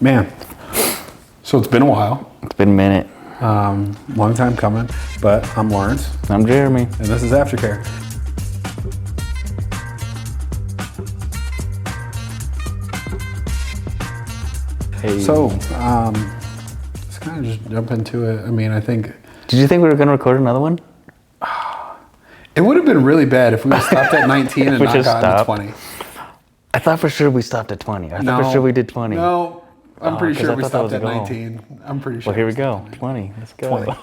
Man, so it's been a while. It's been a minute. Long time coming, but I'm Lawrence. I'm Jeremy. And this is AfterCare. Hey. So, let's kind of just jump into it. I mean, I think... Did you think we were going to record another one? It would have been really bad if we stopped at 19 and not gotten to 20. I thought for sure we stopped at 20. I thought for sure we did 20. No, I'm pretty sure we stopped at goal. 19. I'm pretty sure. Well, here we go. 20. Let's go. 20.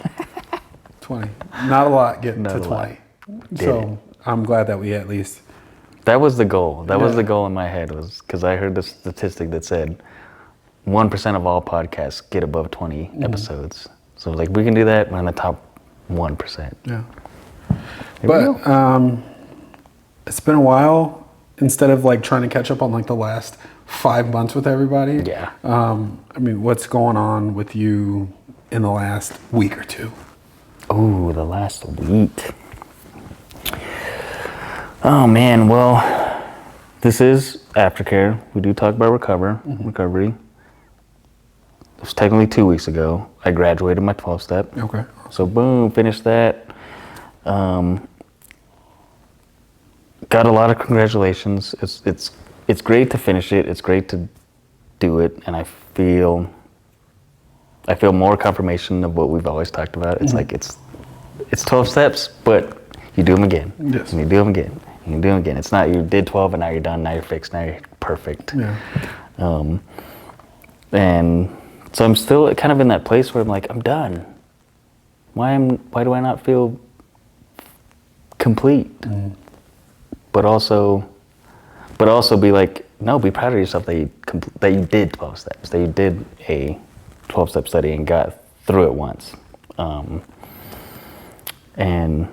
20. Not a lot getting to 20. So I'm glad that we at least... That was the goal. That was the goal in my head, was because I heard the statistic that said 1% of all podcasts get above 20 episodes. So like, we can do that. We're in the top 1%. Yeah. But it's been a while. Instead of like trying to catch up on like the last 5 months with everybody. Yeah. I mean, what's going on with you in the last week or two? Oh, the last week. Oh man, well, this is AfterCare. We do talk about recovery. It was technically 2 weeks ago. I graduated my 12-step. Okay. So boom, finished that. Got a lot of congratulations. It's great to finish it. It's great to do it, and I feel more confirmation of what we've always talked about. It's like it's 12 steps, but you do them again. Yes. And you do them again. And you do them again. It's not you did 12 and now you're done. Now you're fixed. Now you're perfect. Yeah. And so I'm still kind of in that place where I'm like, I'm done. Why do I not feel complete? But also be like, no, be proud of yourself that you did 12 steps, that you did a 12-step study and got through it once. And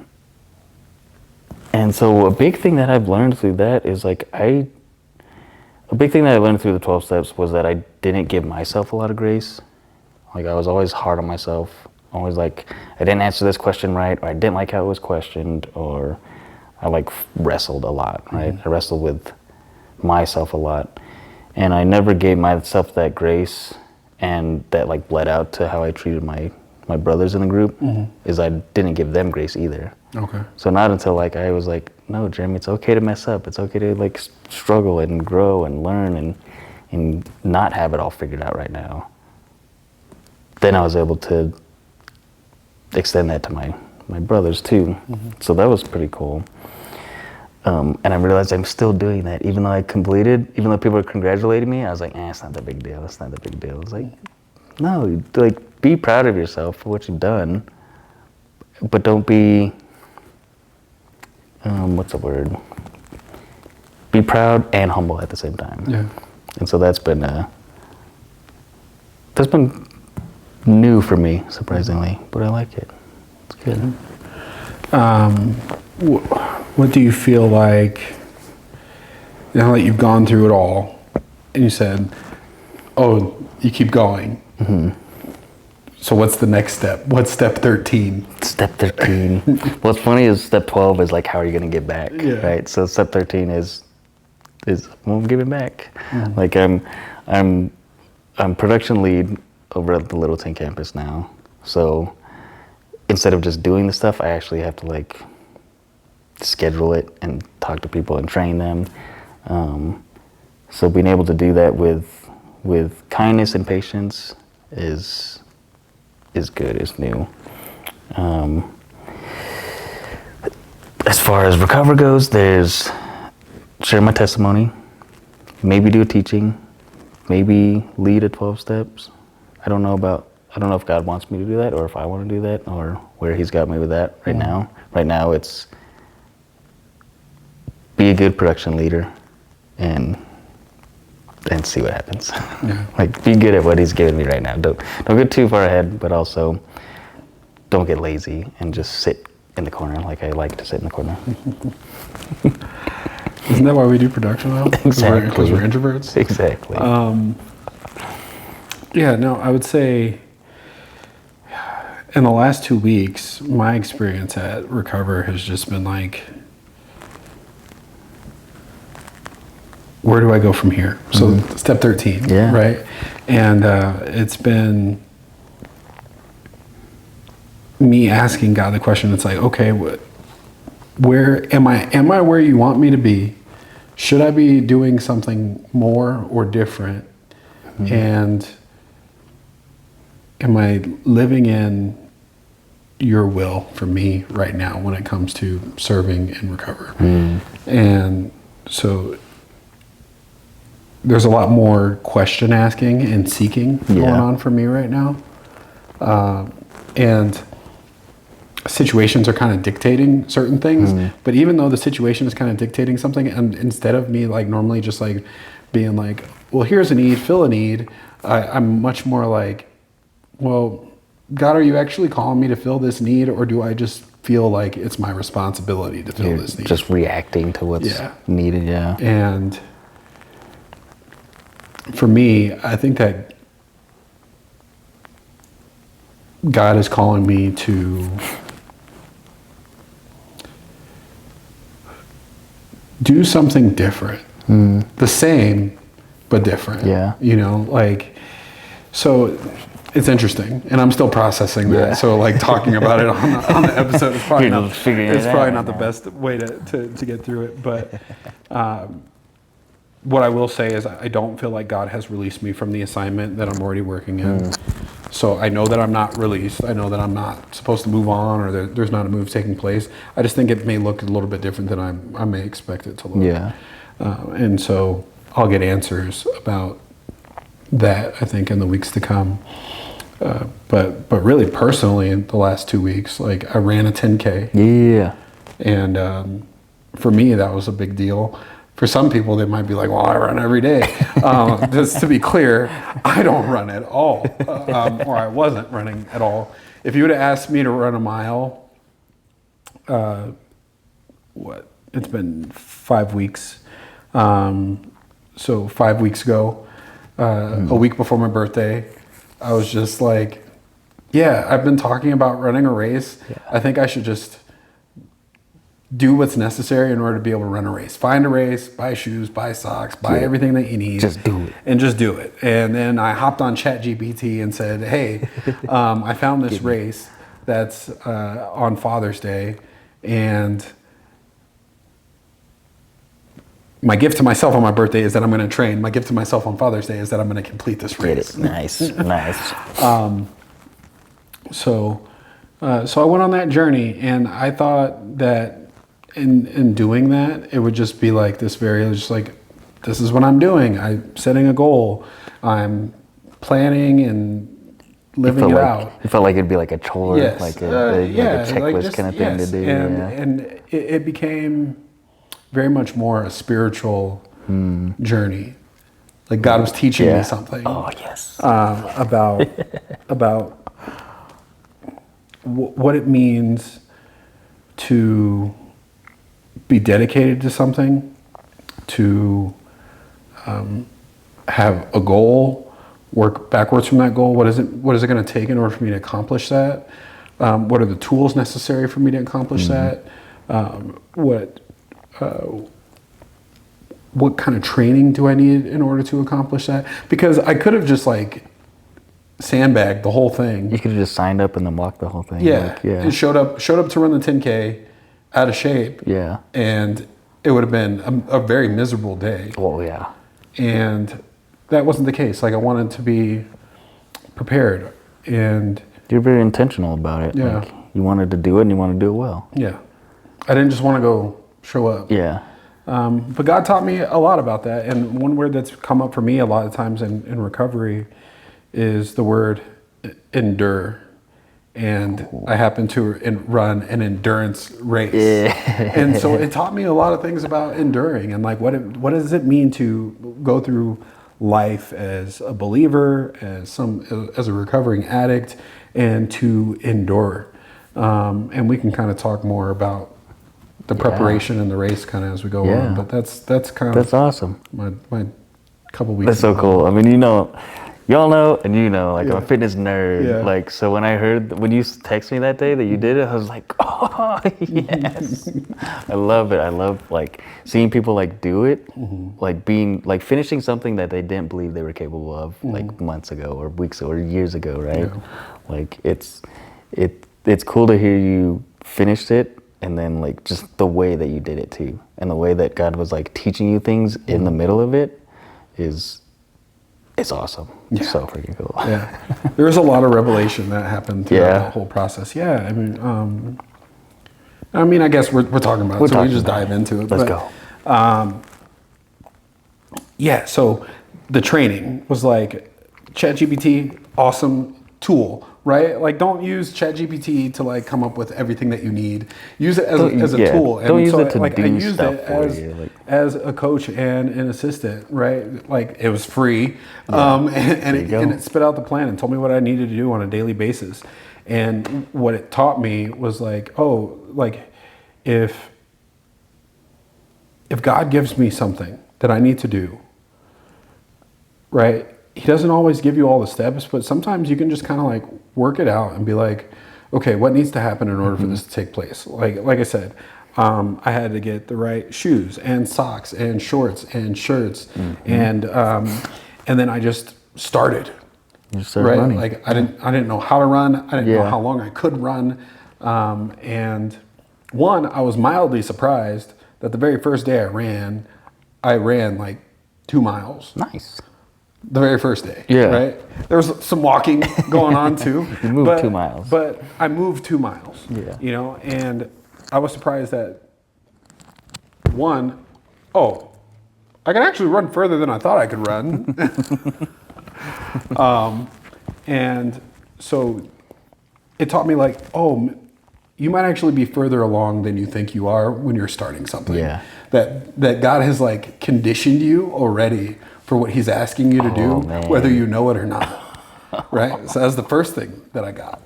so a big thing that I've learned through that is like, a big thing that I learned through the 12 steps was that I didn't give myself a lot of grace. Like, I was always hard on myself. Always like, I didn't answer this question right, or I didn't like how it was questioned, or I like wrestled a lot, right? I wrestled with myself a lot, and I never gave myself that grace, and that like bled out to how I treated my brothers in the group, is I didn't give them grace either. Okay. So not until like I was like, no, Jeremy, it's okay to mess up. It's okay to like struggle and grow and learn and not have it all figured out right now. Then I was able to extend that to my brothers too. So that was pretty cool. And I realized I'm still doing that. Even though I completed, even though people are congratulating me, I was like, it's not that big deal. It's not that big deal. It's like, no, like, be proud of yourself for what you've done, but don't be, what's the word? Be proud and humble at the same time. Yeah. And so that's been new for me, surprisingly, but I like it. It's good. What do you feel like, now that you've gone through it all, and you said, oh, you keep going. So what's the next step? What's step 13? Step 13. What's funny is step 12 is like, how are you going to get back, right? So step 13 is well, giving back. Like I'm production lead over at the Littleton campus now. So instead of just doing the stuff, I actually have to like schedule it and talk to people and train them. So being able to do that with kindness and patience is good, is new. As far as recover goes, there's share my testimony, maybe do a teaching, maybe lead a 12 steps. I don't know if God wants me to do that, or if I want to do that, or where he's got me with that right now. Right now it's be a good production leader and see what happens. Like, be good at what he's giving me right now. Don't get too far ahead, but also don't get lazy and just sit in the corner like I like to sit in the corner. Isn't that why we do production now? Exactly. Because we're introverts? Exactly. Yeah, no, I would say in the last 2 weeks, my experience at Recover has just been like, where do I go from here? So step 13, Yeah. right? And it's been me asking God the question. It's like, okay, where am I? Am I where you want me to be? Should I be doing something more or different? And am I living in your will for me right now when it comes to serving in recovery? And so there's a lot more question asking and seeking going on for me right now. And situations are kind of dictating certain things, but even though the situation is kind of dictating something, and instead of me like normally just like being like, well, here's a need, fill a need, I'm much more like, well, God, are you actually calling me to fill this need, or do I just feel like it's my responsibility to fill this need? Just reacting to what's needed. Yeah. And for me, I think that God is calling me to do something different. The same, but different. Yeah. You know, like, so it's interesting, and I'm still processing that. So like talking about it on the episode is probably not the best way to get through it. But what I will say is I don't feel like God has released me from the assignment that I'm already working in. So I know that I'm not released. I know that I'm not supposed to move on, or there's not a move taking place. I just think it may look a little bit different than I may expect it to look. Yeah. And so I'll get answers about that, I think, in the weeks to come. But really personally, in the last 2 weeks, like I ran a 10K. Yeah. And for me, that was a big deal. For some people, they might be like, well, I run every day. Just to be clear, I don't run at all, or I wasn't running at all. If you would have asked me to run a mile, it's been 5 weeks. So 5 weeks ago, a week before my birthday, I was just like, yeah, I've been talking about running a race. Yeah. I think I should just do what's necessary in order to be able to run a race. Find a race, buy shoes, buy socks, buy everything that you need. Just do it. And just do it. And then I hopped on ChatGPT and said, hey, I found this race that's on Father's Day, and my gift to myself on my birthday is that I'm going to train. My gift to myself on Father's Day is that I'm going to complete this race. Get it. Nice, nice. So I went on that journey, and I thought that in doing that, it would just be like this just like, this is what I'm doing. I'm setting a goal. I'm planning and living it out. You felt like it'd be like a chore, yes. like a checklist kind of thing to do. And it became very much more a spiritual journey. Like God was teaching me something. Oh yes. About what it means to be dedicated to something, to have a goal, work backwards from that goal. What is it going to take in order for me to accomplish that? What are the tools necessary for me to accomplish that? What kind of training do I need in order to accomplish that? Because I could have just like sandbagged the whole thing. You could have just signed up and then walked the whole thing. Yeah, and showed up to run the 10K out of shape. Yeah, and it would have been a very miserable day. Oh yeah, and that wasn't the case. Like I wanted to be prepared, and you're very intentional about it. Yeah, like, you wanted to do it, and you want to do it well. Yeah, I didn't just want to go show up. Yeah. But God taught me a lot about that. And one word that's come up for me a lot of times in recovery is the word endure. And I happen to run an endurance race. Yeah. And so it taught me a lot of things about enduring and like what does it mean to go through life as a believer, as a recovering addict, and to endure. And we can kind of talk more about the preparation and the race kind of as we go on, but that's kind of awesome. My couple weeks. That's so cool. I mean, y'all know, and you know, like I'm Yeah. a fitness nerd. Yeah. Like, so when you text me that day that you did it, I was like, oh yes, I love it. I love like seeing people like do it, like being like finishing something that they didn't believe they were capable of like months ago or weeks or years ago, right? Yeah. Like it's cool to hear you finished it, and then like just the way that you did it too, and the way that God was like teaching you things in the middle of it is. It's awesome. Yeah. So freaking cool. Yeah, there was a lot of revelation that happened throughout Yeah. the whole process. Yeah, I mean, I guess we're talking about it, so we just dive into it. Let's but, go. Yeah, so the training was like ChatGPT, awesome tool, right? Like, don't use ChatGPT to like come up with everything that you need. Use it as a Yeah, tool. don't use it to I do used stuff it for as you, like- as a coach and an assistant, right? Like it was free, and it spit out the plan and told me what I needed to do on a daily basis. And what it taught me was like, oh, like if God gives me something that I need to do, right? He doesn't always give you all the steps, but sometimes you can just kind of like work it out and be like, okay, what needs to happen in order for this to take place? Like I said, I had to get the right shoes and socks and shorts and shirts, and then I just started. You started running. Like I didn't know how to run. I didn't know Yeah. how long I could run, and I was mildly surprised that the very first day I ran like 2 miles. Nice. The very first day, Yeah. right? There was some walking going on too. You moved 2 miles. But I moved 2 miles. Yeah. You know, and I was surprised that I could actually run further than I thought I could run. And so it taught me like, you might actually be further along than you think you are when you're starting something. Yeah. That God has like conditioned you already for what he's asking you to do, man. whether you know it or not. Right? So that's the first thing that I got.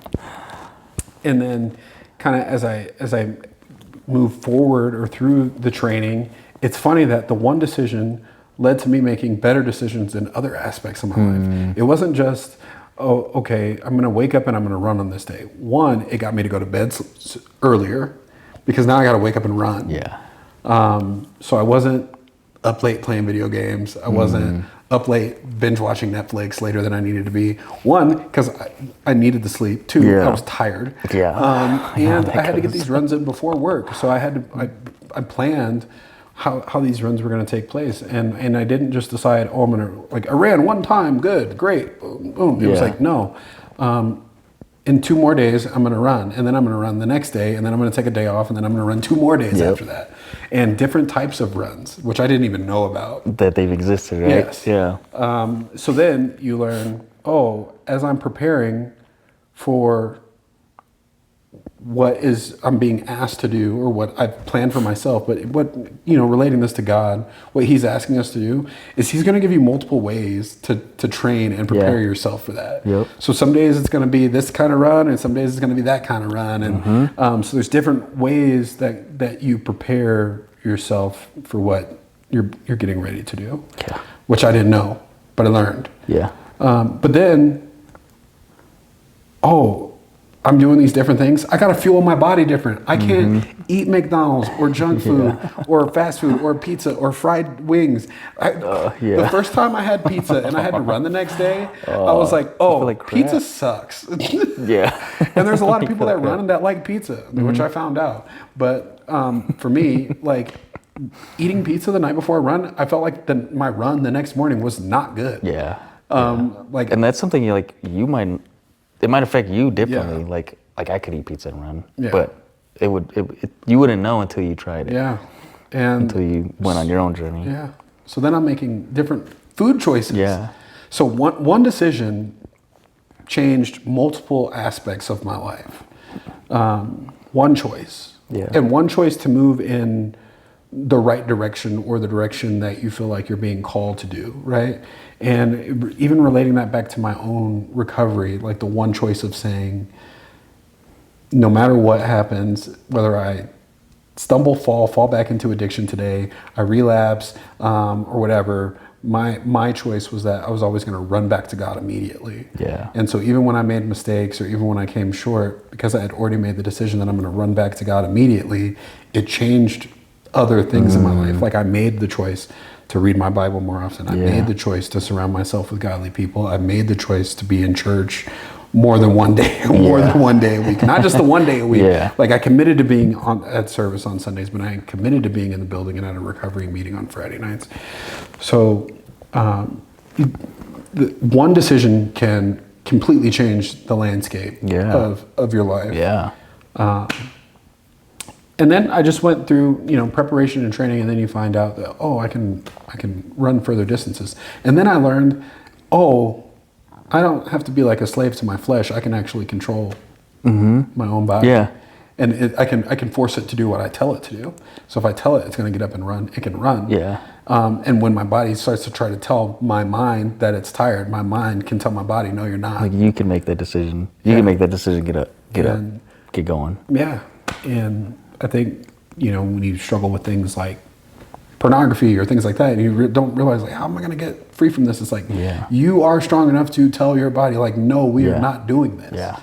And then kind of as I move forward or through the training, it's funny that the one decision led to me making better decisions in other aspects of my life. It wasn't just, okay, I'm going to wake up and I'm going to run on this day. One, it got me to go to bed earlier because now I got to wake up and run. Yeah. So I wasn't up late playing video games. I wasn't up late binge watching Netflix later than I needed to be. One, because I needed to sleep. Two, Yeah. I was tired. Yeah. And I had to get these runs in before work. So I planned how these runs were going to take place. And I didn't just decide, I'm going to, like, I ran one time, good, great, boom, boom. It was Yeah. like, no. In 2 more days, I'm going to run. And then I'm going to run the next day. And then I'm going to take a day off. And then I'm going to run 2 more days after that. And different types of runs, which I didn't even know about. That they've existed, right? Yes. Yeah. So then you learn, as I'm preparing for what I'm being asked to do or what I've planned for myself, but relating this to God, what he's asking us to do is he's going to give you multiple ways to train and prepare yourself for that. Yep. So some days it's going to be this kind of run and some days it's going to be that kind of run. And so there's different ways that you prepare yourself for what you're getting ready to do, which I didn't know, but I learned. Yeah. But then, I'm doing these different things. I got to fuel my body different. I can't eat McDonald's or junk food or fast food or pizza or fried wings. The first time I had pizza and I had to run the next day, I was like, like pizza sucks. Yeah. And there's a lot of people that run and that like pizza, which I found out. But for me, like eating pizza the night before a run, I felt like my run the next morning was not good. Yeah. And that's something it might affect you differently. Like I could eat pizza and run, but you wouldn't know until you tried it. Yeah. And until you went on your own journey. Yeah. So then I'm making different food choices. Yeah. So one decision changed multiple aspects of my life. One choice. Yeah. And one choice to move in the right direction or the direction that you feel like you're being called to do, right? And even relating that back to my own recovery, like the one choice of saying, no matter what happens, whether I stumble, fall back into addiction today, I relapse, or whatever, my choice was that I was always going to run back to God immediately. Yeah. And so even when I made mistakes or even when I came short, because I had already made the decision that I'm going to run back to God immediately, it changed other things in my life. Like I made the choice to read my Bible more often. I made the choice to surround myself with godly people. I made the choice to be in church more than one day, than 1 day a week, not just the 1 day a week. Yeah. Like I committed to being at service on Sundays, but I committed to being in the building and at a recovery meeting on Friday nights. So one decision can completely change the landscape of your life. Yeah. And then I just went through, preparation and training, and then you find out that, I can run further distances. And then I learned, I don't have to be like a slave to my flesh. I can actually control my own body. Yeah. And I can force it to do what I tell it to do. So if I tell it it's going to get up and run, it can run. Yeah. And when my body starts to try to tell my mind that it's tired, my mind can tell my body, no, you're not. Like you can make that decision. You can make that decision. Get up, get going. Yeah. And I think, when you struggle with things like pornography or things like that, and you don't realize, like, how am I going to get free from this? It's like, you are strong enough to tell your body, like, no, we are not doing this. Yeah.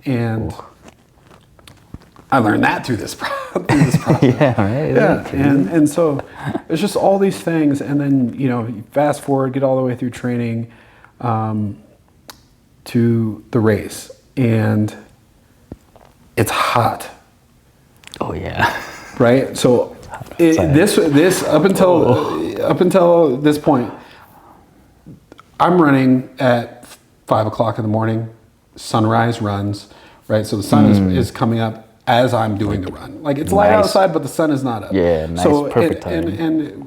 And I learned that through this process. Yeah, right. Yeah. And so it's just all these things. And then, you fast forward, get all the way through training to the race. And it's hot. Oh, yeah. Right? So this up until this point, I'm running at 5 o'clock in the morning. Sunrise runs, right? So the sun is coming up as I'm doing the run. Like it's light outside, but the sun is not up. Yeah, nice, perfect timing.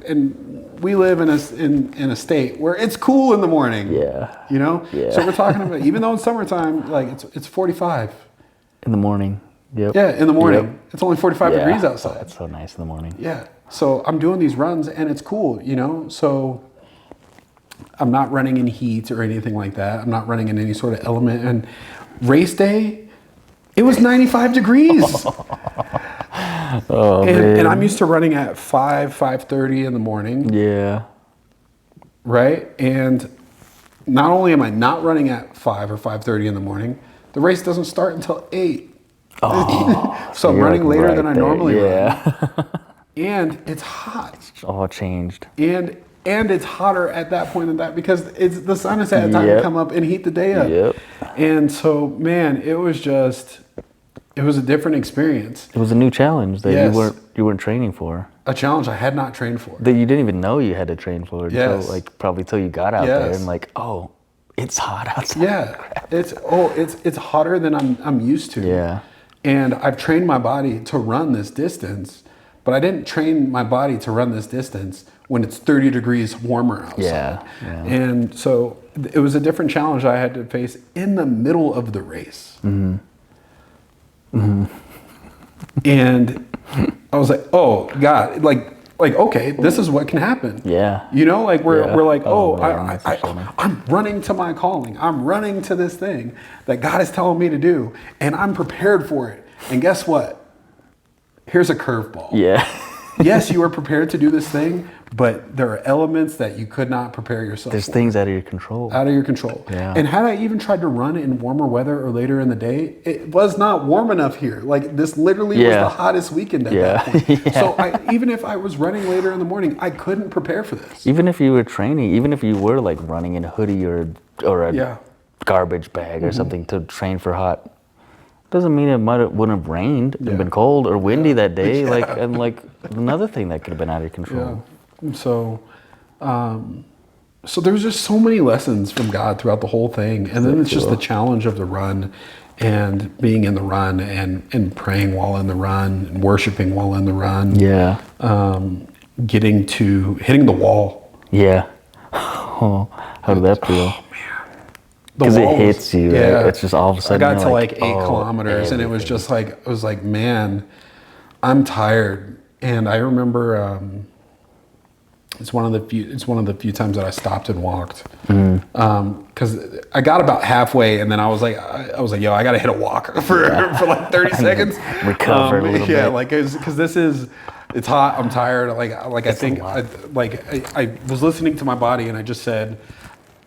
And we live in a state where it's cool in the morning. Yeah. Yeah. So we're talking about, even though it's summertime, like it's 45 in the morning. Yep. Yeah, in the morning. Yep. It's only 45 degrees outside. Oh, that's so nice in the morning. Yeah. So I'm doing these runs and it's cool, So I'm not running in heat or anything like that. I'm not running in any sort of element. And race day, it was 95 degrees. And I'm used to running at 5:30 in the morning. Yeah. Right? And not only am I not running at 5 or 5:30 in the morning, the race doesn't start until 8. So I'm running later than I normally run. And it's hot. It's all changed. And it's hotter at that point than that because the sun has had time to come up and heat the day up. Yep. And so, man, it was a different experience. It was a new challenge that you weren't training for. A challenge I had not trained for. That you didn't even know you had to train for until probably till you got out there and like, it's hot outside. Yeah. It's hotter than I'm used to. Yeah. And I've trained my body to run this distance, but I didn't train my body to run this distance when it's 30 degrees warmer outside. Yeah. And so it was a different challenge I had to face in the middle of the race. Mm-hmm. Mm-hmm. And I was like, oh God, like, okay, this is what can happen. Yeah. We're like, man, I'm running to my calling. I'm running to this thing that God is telling me to do, and I'm prepared for it. And guess what? Here's a curveball. Yeah. Yes, you are prepared to do this thing, but there are elements that you could not prepare yourself There's for. things out of your control. Out of your control. Yeah. And had I even tried to run in warmer weather or later in the day, it was not warm enough here. Like this literally was the hottest weekend at that point. So even if I was running later in the morning, I couldn't prepare for this. Even if you were training, even if you were like running in a hoodie or a garbage bag or something to train for hot, doesn't mean it wouldn't have rained and been cold or windy that day. Like another thing that could have been out of your control. Yeah. So there was just so many lessons from God throughout the whole thing. And then it's just the challenge of the run and being in the run and praying while in the run and worshiping while in the run. Yeah. Getting to hitting the wall. Yeah. Oh, how did that feel? Oh, man. Because it hits you. Yeah. Right? It's just all of a sudden. I got to like 8 kilometers and it was just like, it was like, man, I'm tired. And I remember it's one of the few times that I stopped and walked. Because I got about halfway and then I was like, yo, I got to hit a walk for like 30 seconds. Recover a little bit. Yeah, like, because this is, It's hot. I'm tired. Like I think, lot. I was listening to my body, and I just said,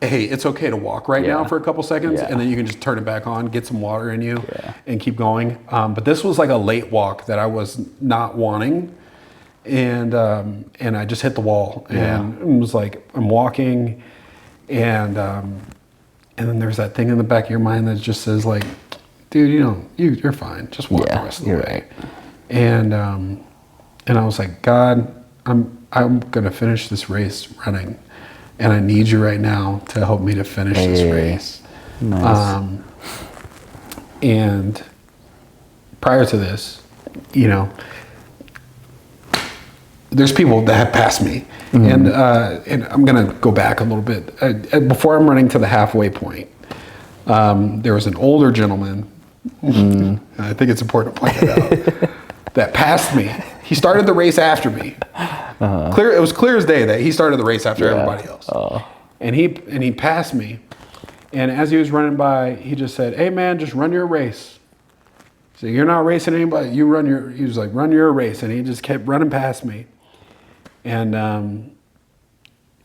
"Hey, it's okay to walk right now Yeah. for a couple seconds, Yeah. and then you can just turn it back on, get some water in you, Yeah. and keep going." But this was like a late walk that I was not wanting, and I just hit the wall, and it was like I'm walking, and then there's that thing in the back of your mind that just says like, "Dude, you're fine. Just walk the rest of the way." Right. And I was like, God, I'm gonna finish this race running, and I need you right now to help me to finish this race. Nice. And prior to this, there's people that have passed me, and I'm gonna go back a little bit. Before I'm running to the halfway point, there was an older gentleman. I think it's important to point that out. That passed me. He started the race after me. It was clear as day that he started the race after everybody else. And he passed me. And as he was running by, he just said, "Hey man, just run your race." So you're not racing anybody. He was like, "Run your race," and he just kept running past me. And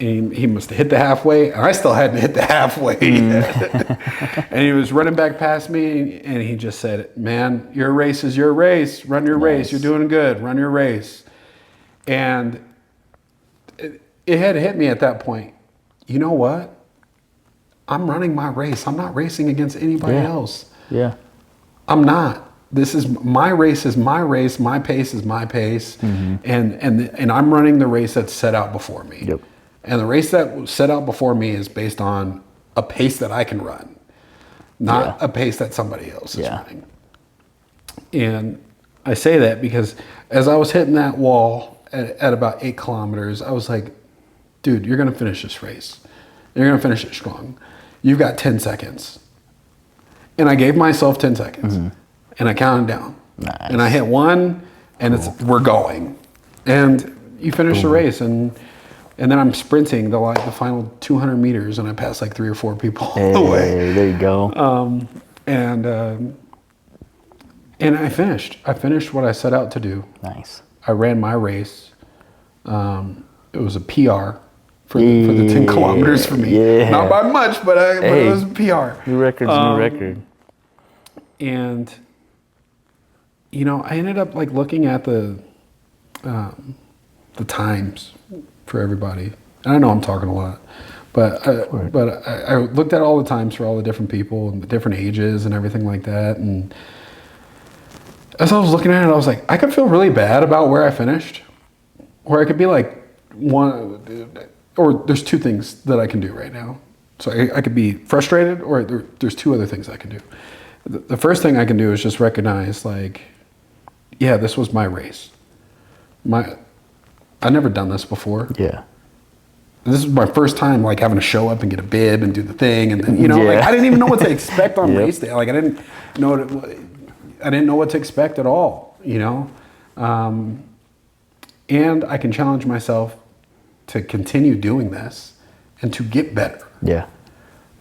he must have hit the halfway, and I still hadn't hit the halfway yet. And he was running back past me, and he just said, "Man, your race is your race. Run your race. You're doing good. Run your race." And it had hit me at that point. You know what? I'm running my race. I'm not racing against anybody else. Yeah. I'm not. This is my race. Is my race. My pace is my pace, and I'm running the race that's set out before me. Yep. And the race that was set out before me is based on a pace that I can run, not a pace that somebody else is running. And I say that because as I was hitting that wall at about 8 kilometers, I was like, "Dude, you're gonna finish this race. You're gonna finish it strong. You've got 10 seconds." And I gave myself 10 seconds, and I counted down. Nice. And I hit 1, and we're going. And you finish the race, and then I'm sprinting the final 200 meters, and I pass like 3 or 4 people away. There you go. And I finished. I finished what I set out to do. Nice. I ran my race. It was a PR for the 10 kilometers for me. Yeah. Not by much, but it was a PR. New record's new record. And I ended up like looking at the times for everybody. And I know I'm talking a lot, but I looked at all the times for all the different people and the different ages and everything like that. And as I was looking at it, I was like, I could feel really bad about where I finished, or I could be like there's 2 things that I can do right now. So I could be frustrated, or there's 2 other things I can do. The first thing I can do is just recognize like, yeah, this was my race. I've never done this before. Yeah. This is my first time like having to show up and get a bib and do the thing, and then like I didn't even know what to expect on race day. Like I didn't know what to expect at all. And I can challenge myself to continue doing this and to get better. Yeah.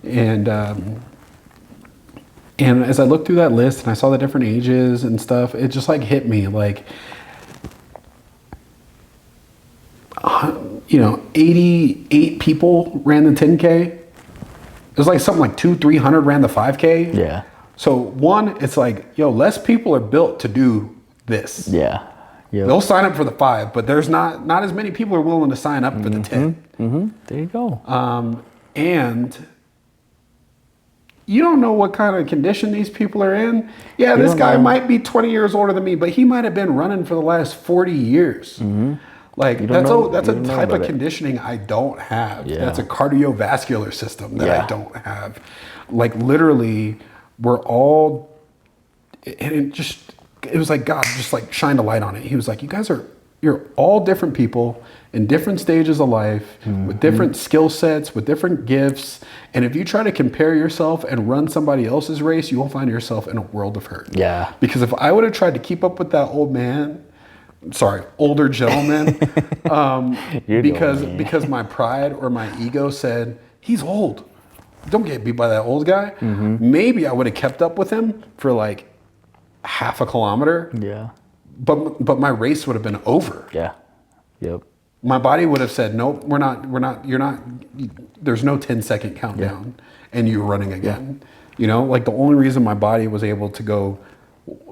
And as I looked through that list and I saw the different ages and stuff, it just like hit me like, 88 people ran the 10K. It was like something like 200-300 ran the 5K. Yeah. So one, it's like, less people are built to do this. Yeah. Yep. They'll sign up for the 5, but there's not as many people are willing to sign up for the 10. There you go. And you don't know what kind of condition these people are in. Yeah, this guy might be 20 years older than me, but he might have been running for the last 40 years. Like that's a type of conditioning I don't have. Yeah. That's a cardiovascular system that I don't have. Like literally, we're all, and it was like God just like shined a light on it. He was like, you're all different people in different stages of life, with different skill sets, with different gifts. And if you try to compare yourself and run somebody else's race, you will find yourself in a world of hurt. Yeah. Because if I would have tried to keep up with that older gentleman, because my pride or my ego said, he's old. Don't get beat by that old guy. Maybe I would have kept up with him for like half a kilometer. Yeah. but my race would have been over. Yeah. Yep. My body would have said, nope, we're not, you're not, there's no 10-second countdown and you're running again. You know, like the only reason my body was able to go,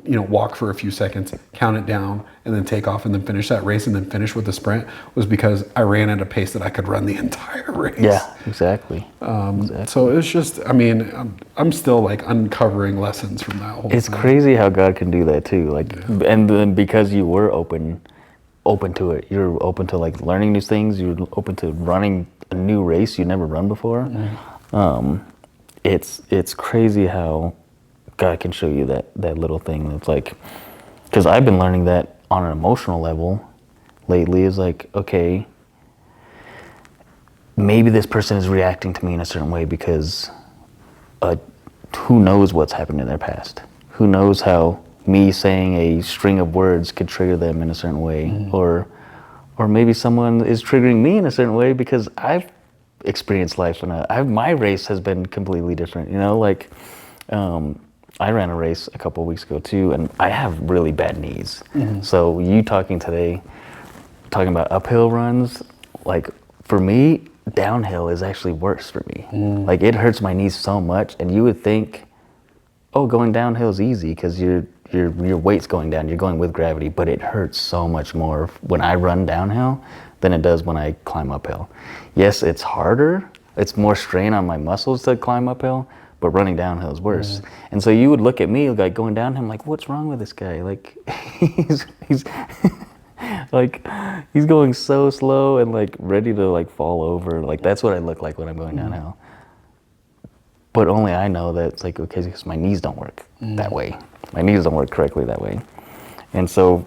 you know, walk for a few seconds, count it down, and then take off and then finish that race and then finish with the sprint was because I ran at a pace that I could run the entire race. Yeah, exactly. So it's just, I mean, I'm still like uncovering lessons from that whole It's thing. crazy how God can do that too. Like, and then because you were open to it, you're open to like learning new things. You're open to running a new race you never run before. It's crazy how God can show you that little thing. That's like, because I've been learning that on an emotional level lately. Is like, okay, maybe this person is reacting to me in a certain way because who knows what's happened in their past? Who knows how me saying a string of words could trigger them in a certain way, or maybe someone is triggering me in a certain way because I've experienced life and my race has been completely different. You know, like I ran a race a couple of weeks ago too, and I have really bad knees. So you talking about uphill runs, like for me, downhill is actually worse for me. Like it hurts my knees so much, and you would think, oh, going downhill is easy because your weight's going down, you're going with gravity, but it hurts so much more when I run downhill than it does when I climb uphill. Yes, it's harder, it's more strain on my muscles to climb uphill, but running downhill is worse. And so you would look at me like going downhill, I'm like, what's wrong with this guy? Like he's like he's going so slow and like ready to like fall over. Like that's what I look like when I'm going downhill. But only I know that it's like, okay, because my knees don't work that way. My knees don't work correctly that way. And so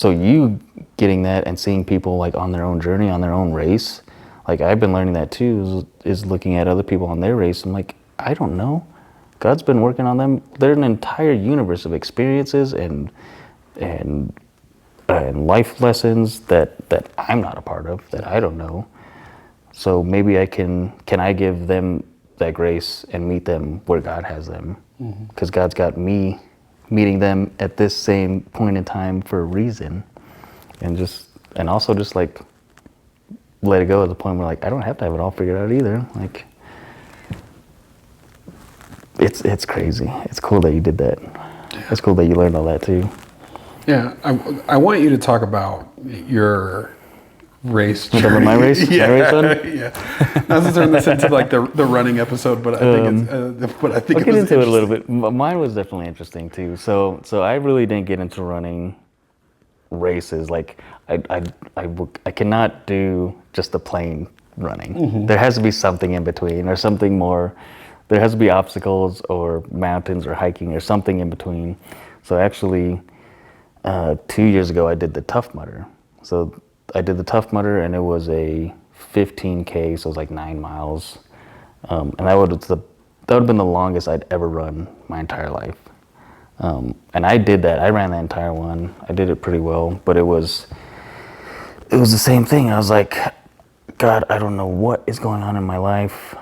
you getting that and seeing people like on their own journey, on their own race, like I've been learning that too, is looking at other people on their race. I'm like, I don't know. God's been working on them. They're an entire universe of experiences and life lessons that I'm not a part of, that I don't know. So maybe I can I give them that grace and meet them where God has them? Because God's got me meeting them at this same point in time for a reason, and also just like let it go at the point where like I don't have to have it all figured out either. Like it's crazy. It's cool that you did that. It's cool that you learned all that too. Yeah, I want you to talk about your race journey. My race? Yeah, my race one? yeah. Not to turn this into like the running episode, but I think I'll get into it a little bit. Mine was definitely interesting too. So I really didn't get into running races. Like I cannot do just the plain running. There has to be something in between, or something more. There has to be obstacles or mountains or hiking or something in between. So actually, 2 years ago I did the Tough Mudder. So I did the Tough Mudder, and it was a 15K, so it was like 9 miles. And that would have been the longest I'd ever run my entire life. And I did that. I ran the entire one. I did it pretty well, but it was the same thing. I was like, God, I don't know what is going on in my life,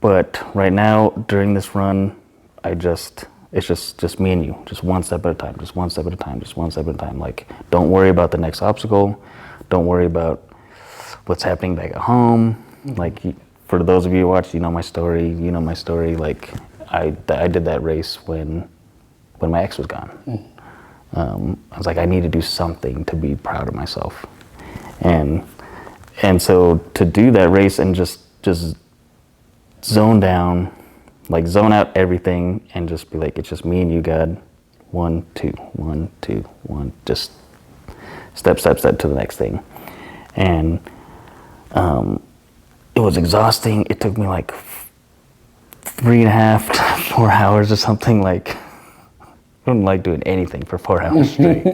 but right now during this run, it's just me and you, just one step at a time, just one step at a time, just one step at a time. Like, don't worry about the next obstacle. Don't worry about what's happening back at home. Like, for those of you who watch, you know my story. Like, I did that race when my ex was gone. I was like, I need to do something to be proud of myself. And so to do that race and just zone down, like zone out everything and just be like, it's just me and you, God. 1, 2, 1, 2, 1. Just step to the next thing. And it was exhausting. It took me like 3.5 to 4 hours or something. Like, I don't like doing anything for 4 hours straight.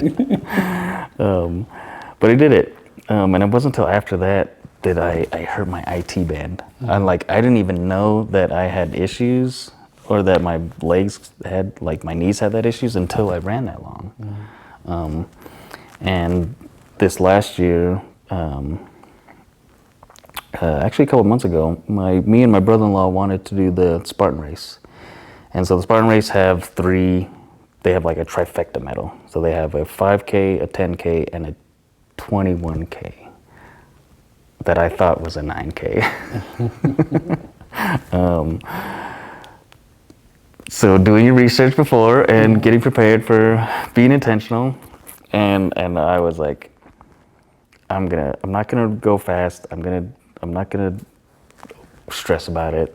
But I did it. And it wasn't until after that I hurt my IT band. I didn't even know that I had issues, or that my legs had, like my knees had that issues, until I ran that long. And this last year, actually a couple of months ago, me and my brother-in-law wanted to do the Spartan race. And so the Spartan race have they have like a trifecta medal. So they have a 5K, a 10K, and a 21K that I thought was a 9K. So doing your research before and getting prepared for being intentional, and I was like, I'm not gonna go fast. I'm not gonna stress about it.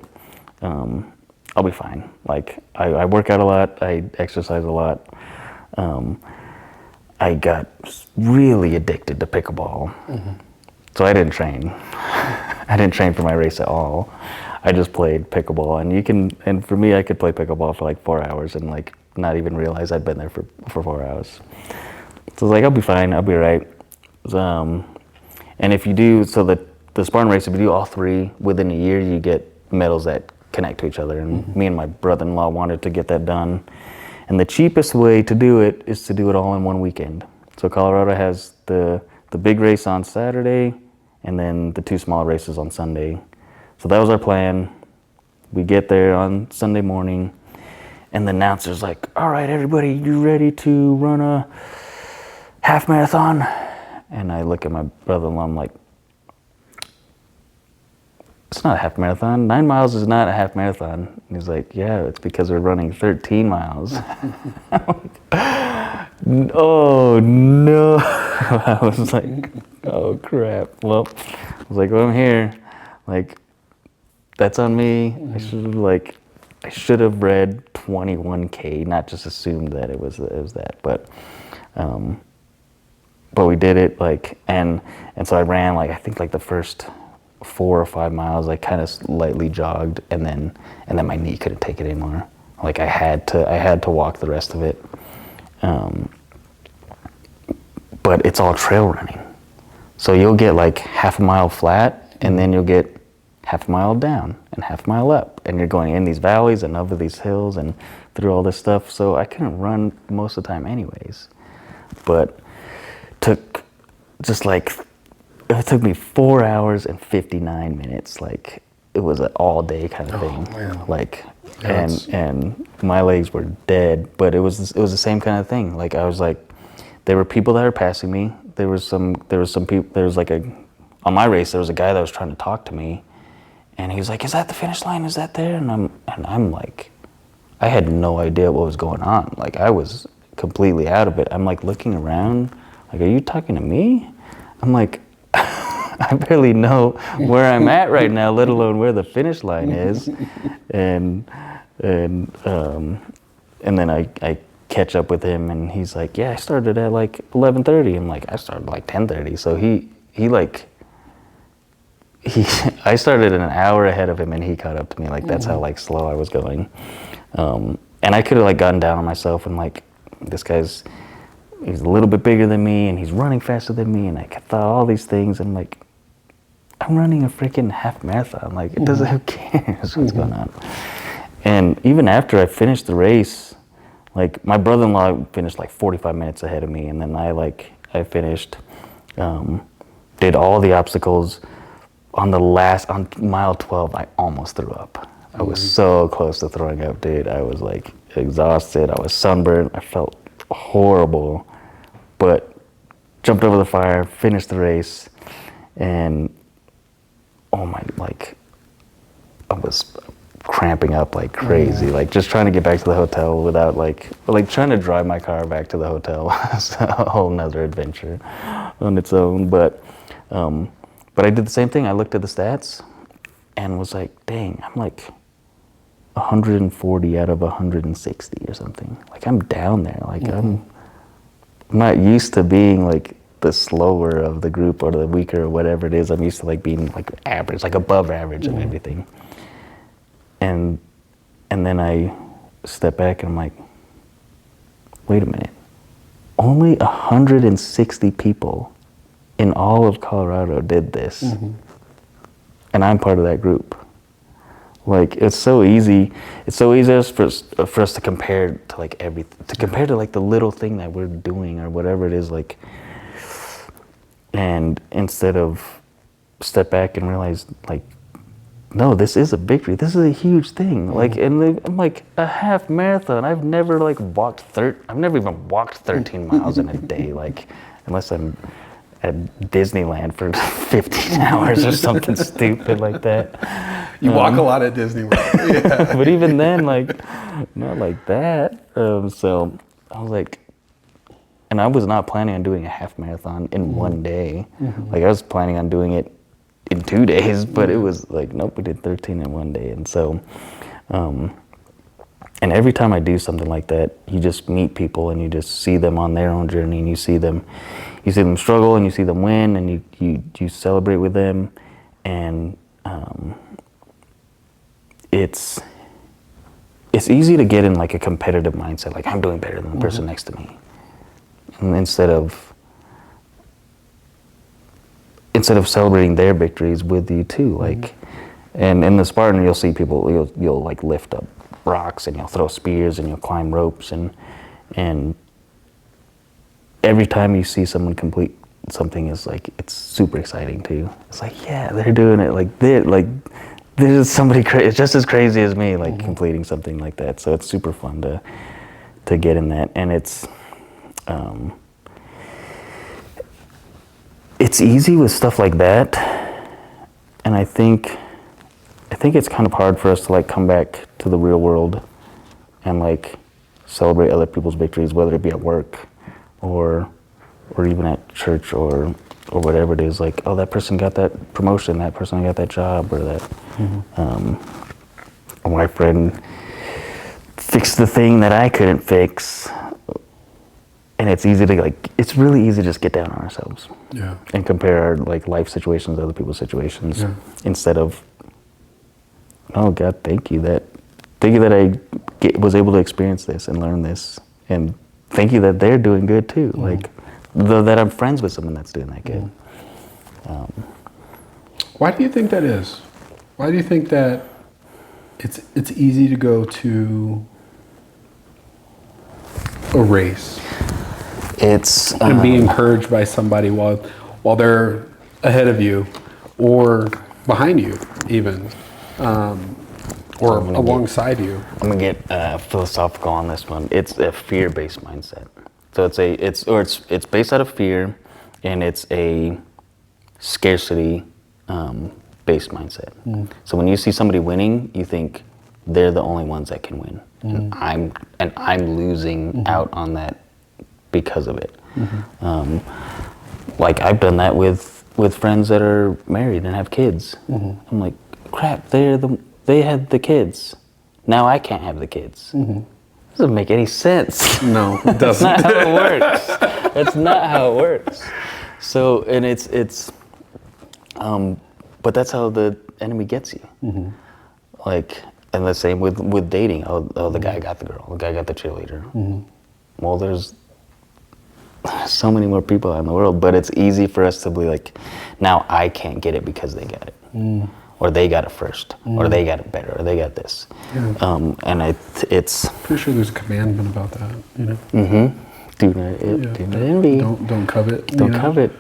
I'll be fine. Like I work out a lot. I exercise a lot. I got really addicted to pickleball, so I didn't train. I didn't train for my race at all. I just played pickleball, and for me, I could play pickleball for like 4 hours and like not even realize I'd been there for 4 hours. So I was like, I'll be fine, I'll be right. And if you do, so the Spartan race, if you do all 3 within a year, you get medals that connect to each other. And me and my brother-in-law wanted to get that done. And the cheapest way to do it is to do it all in one weekend. So Colorado has the big race on Saturday, and then the 2 small races on Sunday. So that was our plan. We get there on Sunday morning, and the announcer's like, all right, everybody, you ready to run a half marathon? And I look at my brother-in-law, I'm like, it's not a half marathon. 9 miles is not a half marathon. And he's like, yeah, it's because we're running 13 miles. Oh, no. I was like, oh, crap. Well, I was like, well, I'm here. Like, that's on me. I should have read 21K, not just assumed that it was that. But we did it, like, and so I ran, like, I think like the first 4 or 5 miles, I kind of lightly jogged, and then my knee couldn't take it anymore. Like I had to walk the rest of it. But it's all trail running, so you'll get like half a mile flat, and then you'll get half a mile down and half a mile up, and you're going in these valleys and over these hills and through all this stuff. So I couldn't run most of the time anyways, but it took me 4 hours and 59 minutes. Like it was an all day kind of thing. Oh, man. Like, Yeah, and my legs were dead, but it was the same kind of thing. Like I was like, there were people that were passing me. There was some people, on my race, there was a guy that was trying to talk to me, and he was like, is that the finish line? Is that there? And I'm like, I had no idea what was going on. Like I was completely out of it. I'm like looking around, like, are you talking to me? I'm like, I barely know where I'm at right now, let alone where the finish line is. And then I catch up with him, and he's like, yeah, I started at like 11:30. I'm like, I started like 10:30. So I started an hour ahead of him, and he caught up to me. Like that's how like slow I was going. And I could have like gotten down on myself and like, he's a little bit bigger than me, and he's running faster than me, and I thought all these things, and like, I'm running a freaking half marathon. Like it doesn't, who cares what's going on? And even after I finished the race, like my brother-in-law finished like 45 minutes ahead of me, and then I finished, did all the obstacles. On mile 12, I almost threw up. I was so close to throwing up, dude. I was like exhausted. I was sunburned. I felt horrible, but jumped over the fire, finished the race, and I was cramping up like crazy, like just trying to get back to the hotel without like trying to drive my car back to the hotel. It's a whole nother adventure on its own. But I did the same thing. I looked at the stats and was like, dang, I'm like 140 out of 160 or something. Like I'm down there. Like I'm not used to being like the slower of the group or the weaker or whatever it is. I'm used to like being like average, like above average of everything. And then I step back and I'm like, wait a minute. Only 160 people in all of Colorado did this. And I'm part of that group. Like it's so easy for us to compare to like everything, to compare to like the little thing that we're doing or whatever it is, like, and instead of step back and realize like no, this is a victory. This is a huge thing. Like, and I'm like, a half marathon. I've never like I've never even walked 13 miles in a day. Like, unless I'm at Disneyland for 15 hours or something stupid like that. You walk a lot at Disney World. Yeah. But even then, like, not like that. So I was like, and I was not planning on doing a half marathon in one day. Like, I was planning on doing it in 2 days, but it was like, nope, we did 13 in one day. And so, and every time I do something like that, you just meet people and you just see them on their own journey, and you see them struggle, and you see them win, and you celebrate with them. And it's easy to get in like a competitive mindset, like I'm doing better than the person next to me. And instead of celebrating their victories with you too, like, and in the Spartan, you'll see people, you'll like lift up rocks, and you'll throw spears, and you'll climb ropes, and every time you see someone complete something, is like, it's super exciting too. It's like, yeah, they're doing it, like there's somebody it's just as crazy as me, like completing something like that. So it's super fun to get in that, and it's easy with stuff like that, and I think it's kind of hard for us to like come back to the real world and like celebrate other people's victories, whether it be at work or even at church or whatever it is. Like, oh, that person got that promotion, that person got that job, or that or my friend fixed the thing that I couldn't fix. And it's really easy to just get down on ourselves, and compare our like life situations to other people's situations, instead of, oh God, thank you that I was able to experience this and learn this, and thank you that they're doing good too. Like, that I'm friends with someone that's doing that good. Why do you think that is? Why do you think that it's easy to go to a race and be encouraged by somebody while they're ahead of you or behind you even, or alongside you? I'm gonna get philosophical on this one. It's a fear-based mindset. So it's based out of fear, and it's a scarcity based mindset. So when you see somebody winning, you think they're the only ones that can win, and I'm losing out on that because of it. Like, I've done that with friends that are married and have kids. I'm like, crap, they had the kids. Now I can't have the kids. Doesn't make any sense. No, it doesn't. That's not how it works. That's not how it works. So, and it's but that's how the enemy gets you. Like, and the same with dating. Oh, the guy got the girl. The guy got the cheerleader. Well, there's so many more people out in the world, but it's easy for us to be like, now I can't get it because they got it. Or they got it first, or they got it better, or they got this. And it's pretty sure there's a commandment about that, you know. Do not envy. Don't covet. Don't covet.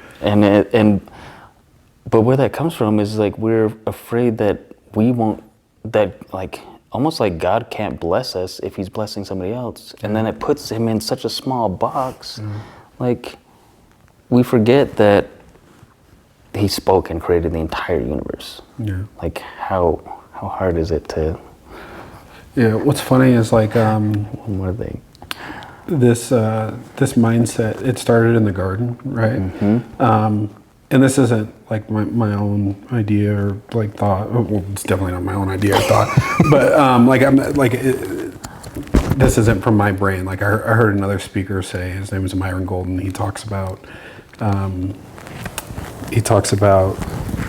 But where that comes from is like, we're afraid that we won't, that like, almost like God can't bless us if he's blessing somebody else. And then it puts him in such a small box. Like, we forget that he spoke and created the entire universe. Like, how hard is it to... What's funny is like... one more thing. This mindset, it started in the garden, right? And this isn't like my own idea or like thought. Well, it's definitely not my own idea or thought. But this isn't from my brain. Like, I heard another speaker say, his name is Myron Golden. He talks about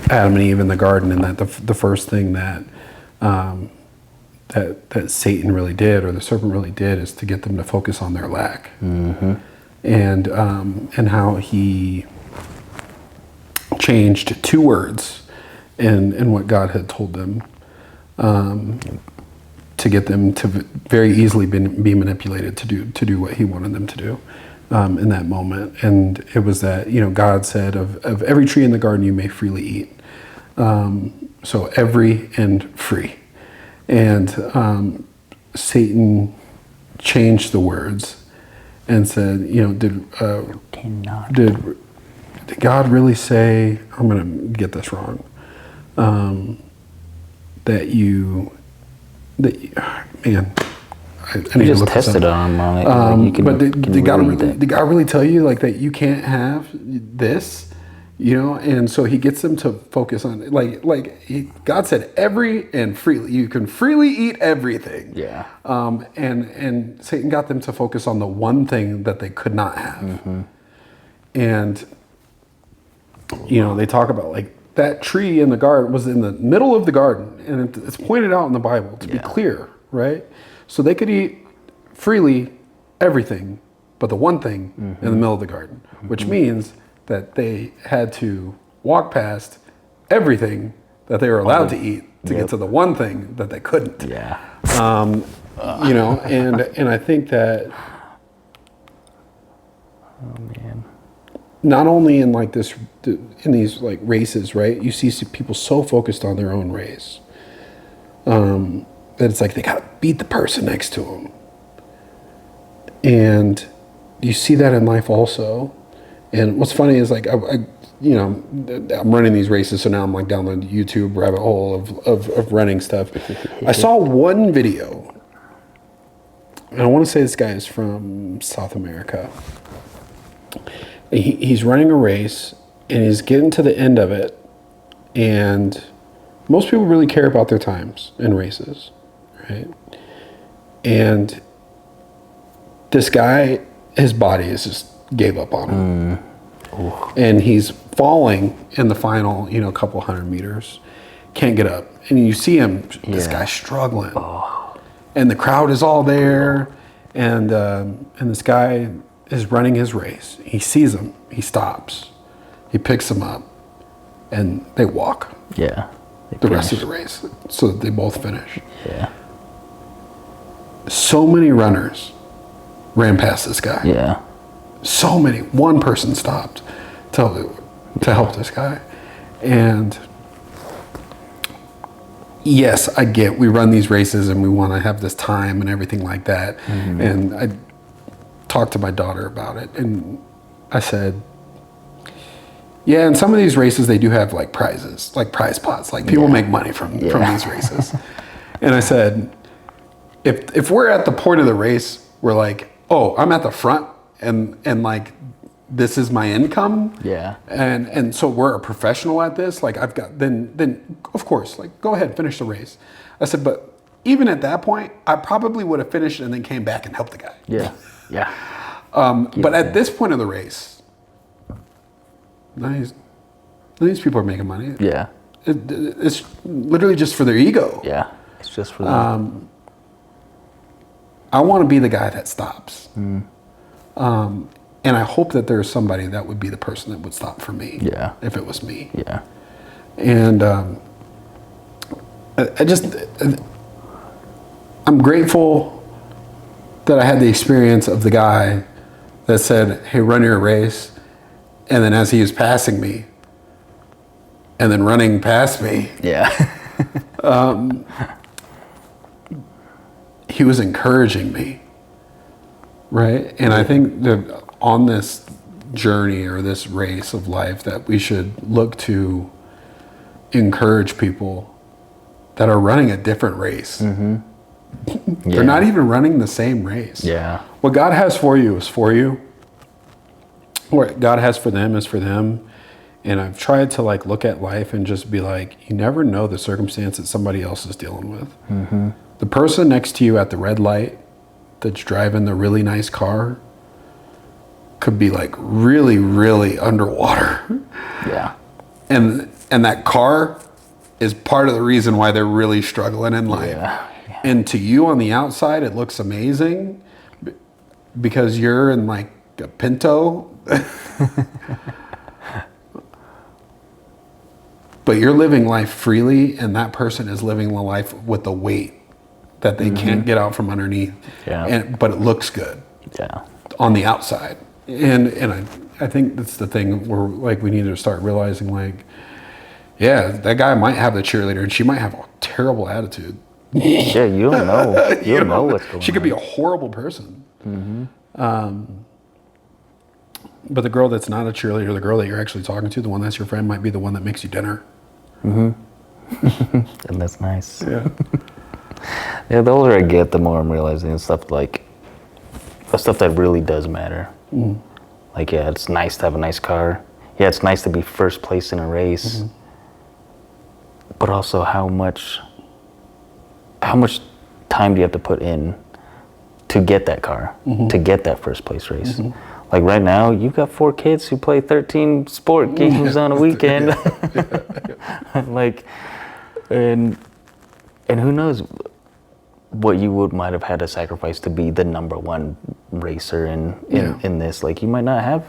Adam and Eve in the garden, and that the first thing that Satan really did, or the serpent really did, is to get them to focus on their lack, and how he changed two words in what God had told them, to get them to very easily be manipulated to do what he wanted them to do in that moment. And it was that, God said, of every tree in the garden you may freely eat. So every and free. And Satan changed the words and said, did God really say, I'm going to get this wrong, that man, I need You to just look this tested up. on it. Like you can, But did that. God really tell you like that you can't have this? And so he gets them to focus on God said every and freely, you can freely eat everything. Yeah. And Satan got them to focus on the one thing that they could not have. And they talk about like that tree in the garden was in the middle of the garden, and it's pointed out in the Bible to be clear, right? So they could eat freely everything but the one thing in the middle of the garden, which means that they had to walk past everything that they were allowed to eat to get to the one thing that they couldn't. Yeah. And I think that Man. not only in like this, in these like races, right? You see people so focused on their own race that it's like they gotta beat the person next to them, and you see that in life also. And what's funny is like I'm running these races, so now I'm like down the YouTube rabbit hole of running stuff. I saw one video, and I want to say this guy is from South America. He's running a race, and he's getting to the end of it, and most people really care about their times in races, right? And this guy, his body is just gave up on him. And he's falling in the final, couple 100 meters. Can't get up. And you see him, this guy struggling. And the crowd is all there. And this guy is running his race. He sees him. He stops. He picks him up. And they walk. Yeah. The rest of the race. So that they both finish. Yeah. So many runners ran past this guy. Yeah. So many. One person stopped to help this guy. And yes, I get we run these races and we want to have this time and everything like that. And I talked to my daughter about it, and I said, yeah, in some of these races they do have like prizes, like prize pots, like people make money from these races. And I said, if we're at the point of the race where like, oh, I'm at the front and like this is my income, and so we're a professional at this, like I've got then of course, like go ahead, finish the race. I said, but even at that point I probably would have finished and then came back and helped the guy. But at this point of the race, none of these people are making money. It's literally just for their ego. It's just for them. I want to be the guy that stops. And I hope that there's somebody that would be the person that would stop for me. If it was me. And I'm grateful that I had the experience of the guy that said, hey, run your race. And then as he was passing me and then running past me, he was encouraging me, right? And I think that on this journey or this race of life that we should look to encourage people that are running a different race. They're not even running the same race. What God has for you is for you. What God has for them is for them. And I've tried to like look at life and just be like, you never know the circumstance that somebody else is dealing with. The person next to you at the red light that's driving the really nice car could be like really, really underwater. And that car is part of the reason why they're really struggling in life. And to you on the outside, it looks amazing because you're in like a Pinto. But you're living life freely, and that person is living the life with the weight that they can't get out from underneath. But it looks good on the outside. And I think that's the thing where like we need to start realizing like Yeah, that guy might have the cheerleader, and she might have a terrible attitude. Yeah, you don't know. You don't know what's going on. She could be a horrible person. But the girl that's not a cheerleader, the girl that you're actually talking to, the one that's your friend, might be the one that makes you dinner. And that's nice. Yeah. Yeah, the older I get, the more I'm realizing stuff like the stuff that really does matter. Like, yeah, it's nice to have a nice car. Yeah, it's nice to be first place in a race. But also how much time do you have to put in to get that car, to get that first place race? Like right now, you've got 4 kids who play 13 sport games on a weekend. Like, and who knows what you might have had to sacrifice to be the number 1 racer in this. Like, you might not have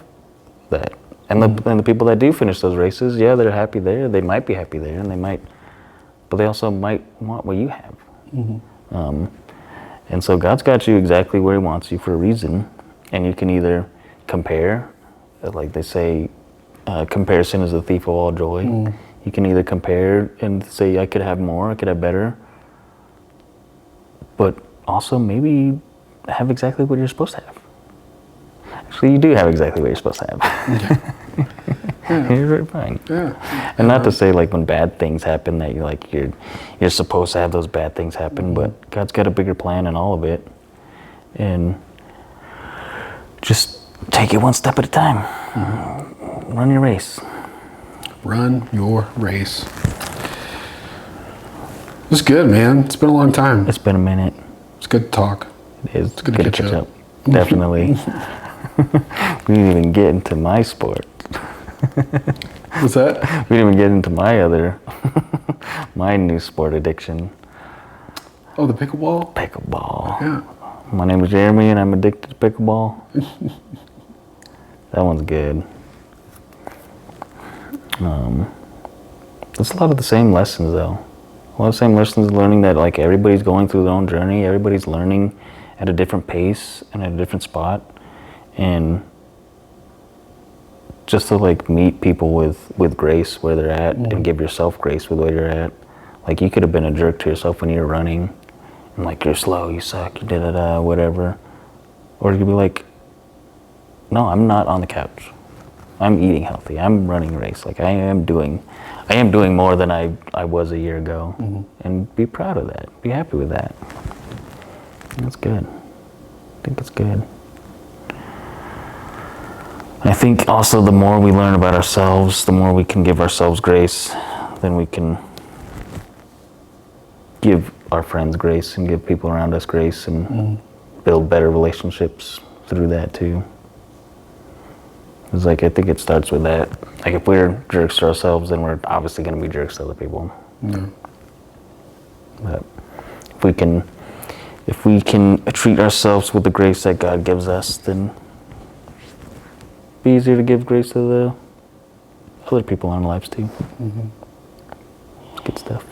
that. And the people that do finish those races, yeah, they're happy there. They might be happy there, but they also might want what you have. And so God's got you exactly where He wants you for a reason. And you can either compare, like they say, comparison is the thief of all joy. You can either compare and say, I could have more, I could have better, but also maybe have exactly what you're supposed to have. Actually, you do have exactly what you're supposed to have. You're fine. Yeah. And not to say like when bad things happen that you're supposed to have those bad things happen, but God's got a bigger plan in all of it. And just take it one step at a time. Run your race. Run your race. It's good, man. It's been a long time. It's been a minute. It's good to talk. It is. It's good to catch up. Definitely. We didn't even get into my sport. What's that? We didn't even get into my new sport addiction. Oh, the pickleball? Pickleball. Yeah. My name is Jeremy and I'm addicted to pickleball. That one's good. It's a lot of the same lessons though. A lot of the same lessons, learning that like everybody's going through their own journey, everybody's learning at a different pace and at a different spot. And just to like meet people with grace where they're at and give yourself grace with where you're at. Like you could have been a jerk to yourself when you were running and like you're slow, you suck, you da-da-da, whatever. Or you could be like, no, I'm not on the couch. I'm eating healthy. I'm running a race. Like I am doing more than I was a year ago. And be proud of that. Be happy with that. That's good. I think it's good. I think also the more we learn about ourselves, the more we can give ourselves grace, then we can give our friends grace and give people around us grace and build better relationships through that too. It's like, I think it starts with that. Like if we're jerks to ourselves, then we're obviously going to be jerks to other people. But if we can treat ourselves with the grace that God gives us, then be easier to give grace to the other people in our lives too. Good stuff.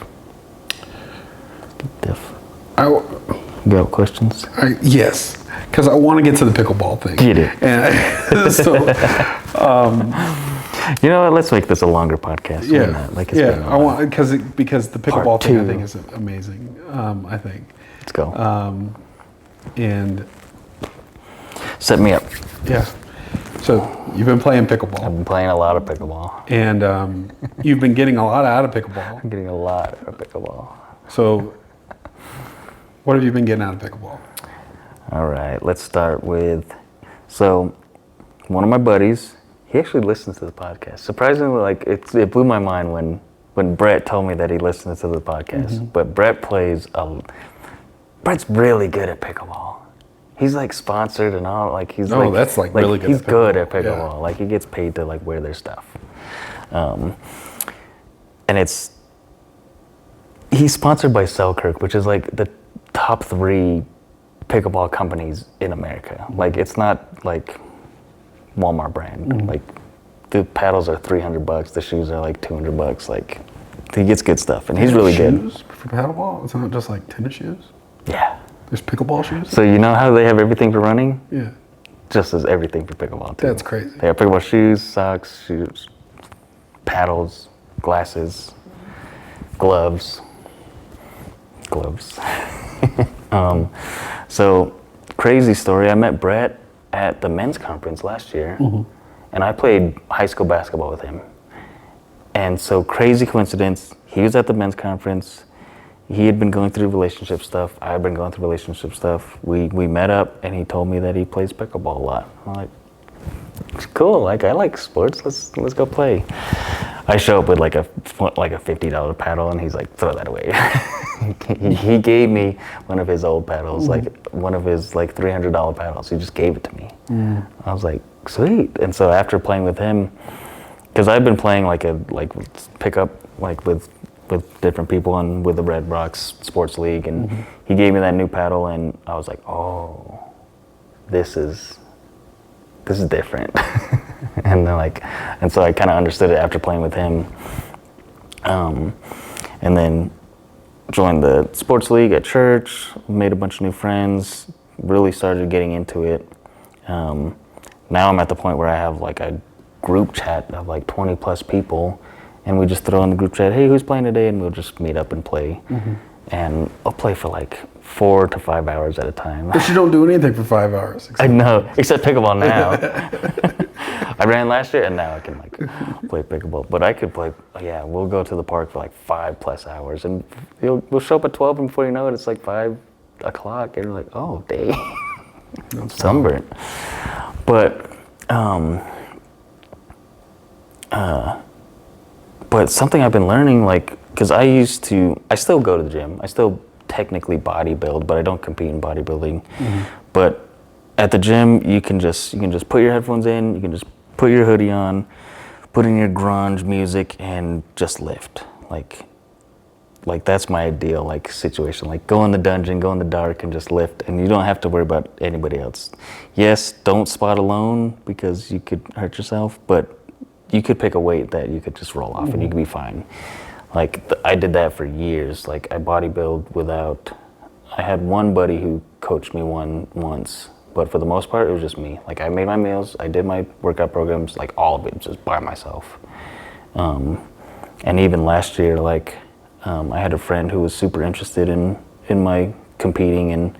Good stuff. You got questions? Yes, because I want to get to the pickleball thing. Get it. And so, you know what? Let's make this a longer podcast. Yeah, like it's been I want because the pickleball Part thing I two. think is amazing. I think. Let's go. And Set me up. yeah, so you've been playing I've pickleball, been playing a lot of pickleball. and you've been getting a lot out of pickleball. I'm getting a lot of pickleball. So, what have you been getting out of pickleball? All right, let's start with, so one of my buddies, he actually listens to the podcast. Surprisingly, like it blew my mind when Brett told me that he listens to the podcast. But Brett's really good at pickleball. He's like sponsored and all, like he's that's like really good. He's at good at pickleball. Yeah. Like he gets paid to like wear their stuff. And he's sponsored by Selkirk, which is like the top 3 pickleball companies in America. Like it's not like Walmart brand. Like the paddles are $300, the shoes are like $200. Like he gets good stuff, and he's really good. Shoes for paddleball? It's not just like tennis shoes. Yeah. There's pickleball shoes. So you know how they have everything for running? Yeah, Just as everything for pickleball too. that's crazy. They have pickleball shoes, socks, paddles, glasses, gloves. So crazy story. I met Brett at the men's conference last year, and I played high school basketball with him. And so crazy coincidence. He was at the men's conference. He had been going through relationship stuff. I had been going through relationship stuff. We met up, and he told me that he plays pickleball a lot. I'm like, cool. Like I like sports. Let's go play. I show up with like a $50 paddle, and he's like, throw that away. he gave me one of his old paddles, like one of his like $300 paddles. He just gave it to me. I was like, sweet. And so after playing with him, because I've been playing like pickup like with different people and with the Red Rocks Sports League, and he gave me that new paddle, and I was like, oh, this is different. And then and so I kind of understood it after playing with him, and then joined the sports league at church, made a bunch of new friends, really started getting into it. Now I'm at the point where I have like a group chat of like 20 plus people, and we just throw in the group chat, hey, who's playing today? And we'll just meet up and play. And I'll play for like 4 to 5 hours at a time. But you don't do anything for 5 hours. I know, except pickleball now. I ran last year, and now I can like play pickleball. But I could play, we'll go to the park for like 5+ hours, and we'll show up at 12, and before you know it, it's like 5 o'clock, and you're like, oh, dang, I'm sunburnt. But something I've been learning, like, because I still go to the gym. I still technically bodybuild, but I don't compete in bodybuilding. But at the gym, you can just put your headphones in, you can just put your hoodie on, put in your grunge music, and just lift. Like that's my ideal like situation. Like go in the dungeon, go in the dark, and just lift, and you don't have to worry about anybody else. Yes, don't spot alone because you could hurt yourself, but you could pick a weight that you could just roll off and you could be fine. Like I did that for years. Like I bodybuild I had one buddy who coached me once, but for the most part it was just me. Like I made my meals, I did my workout programs, like all of it just by myself. And even last year, like I had a friend who was super interested in my competing, and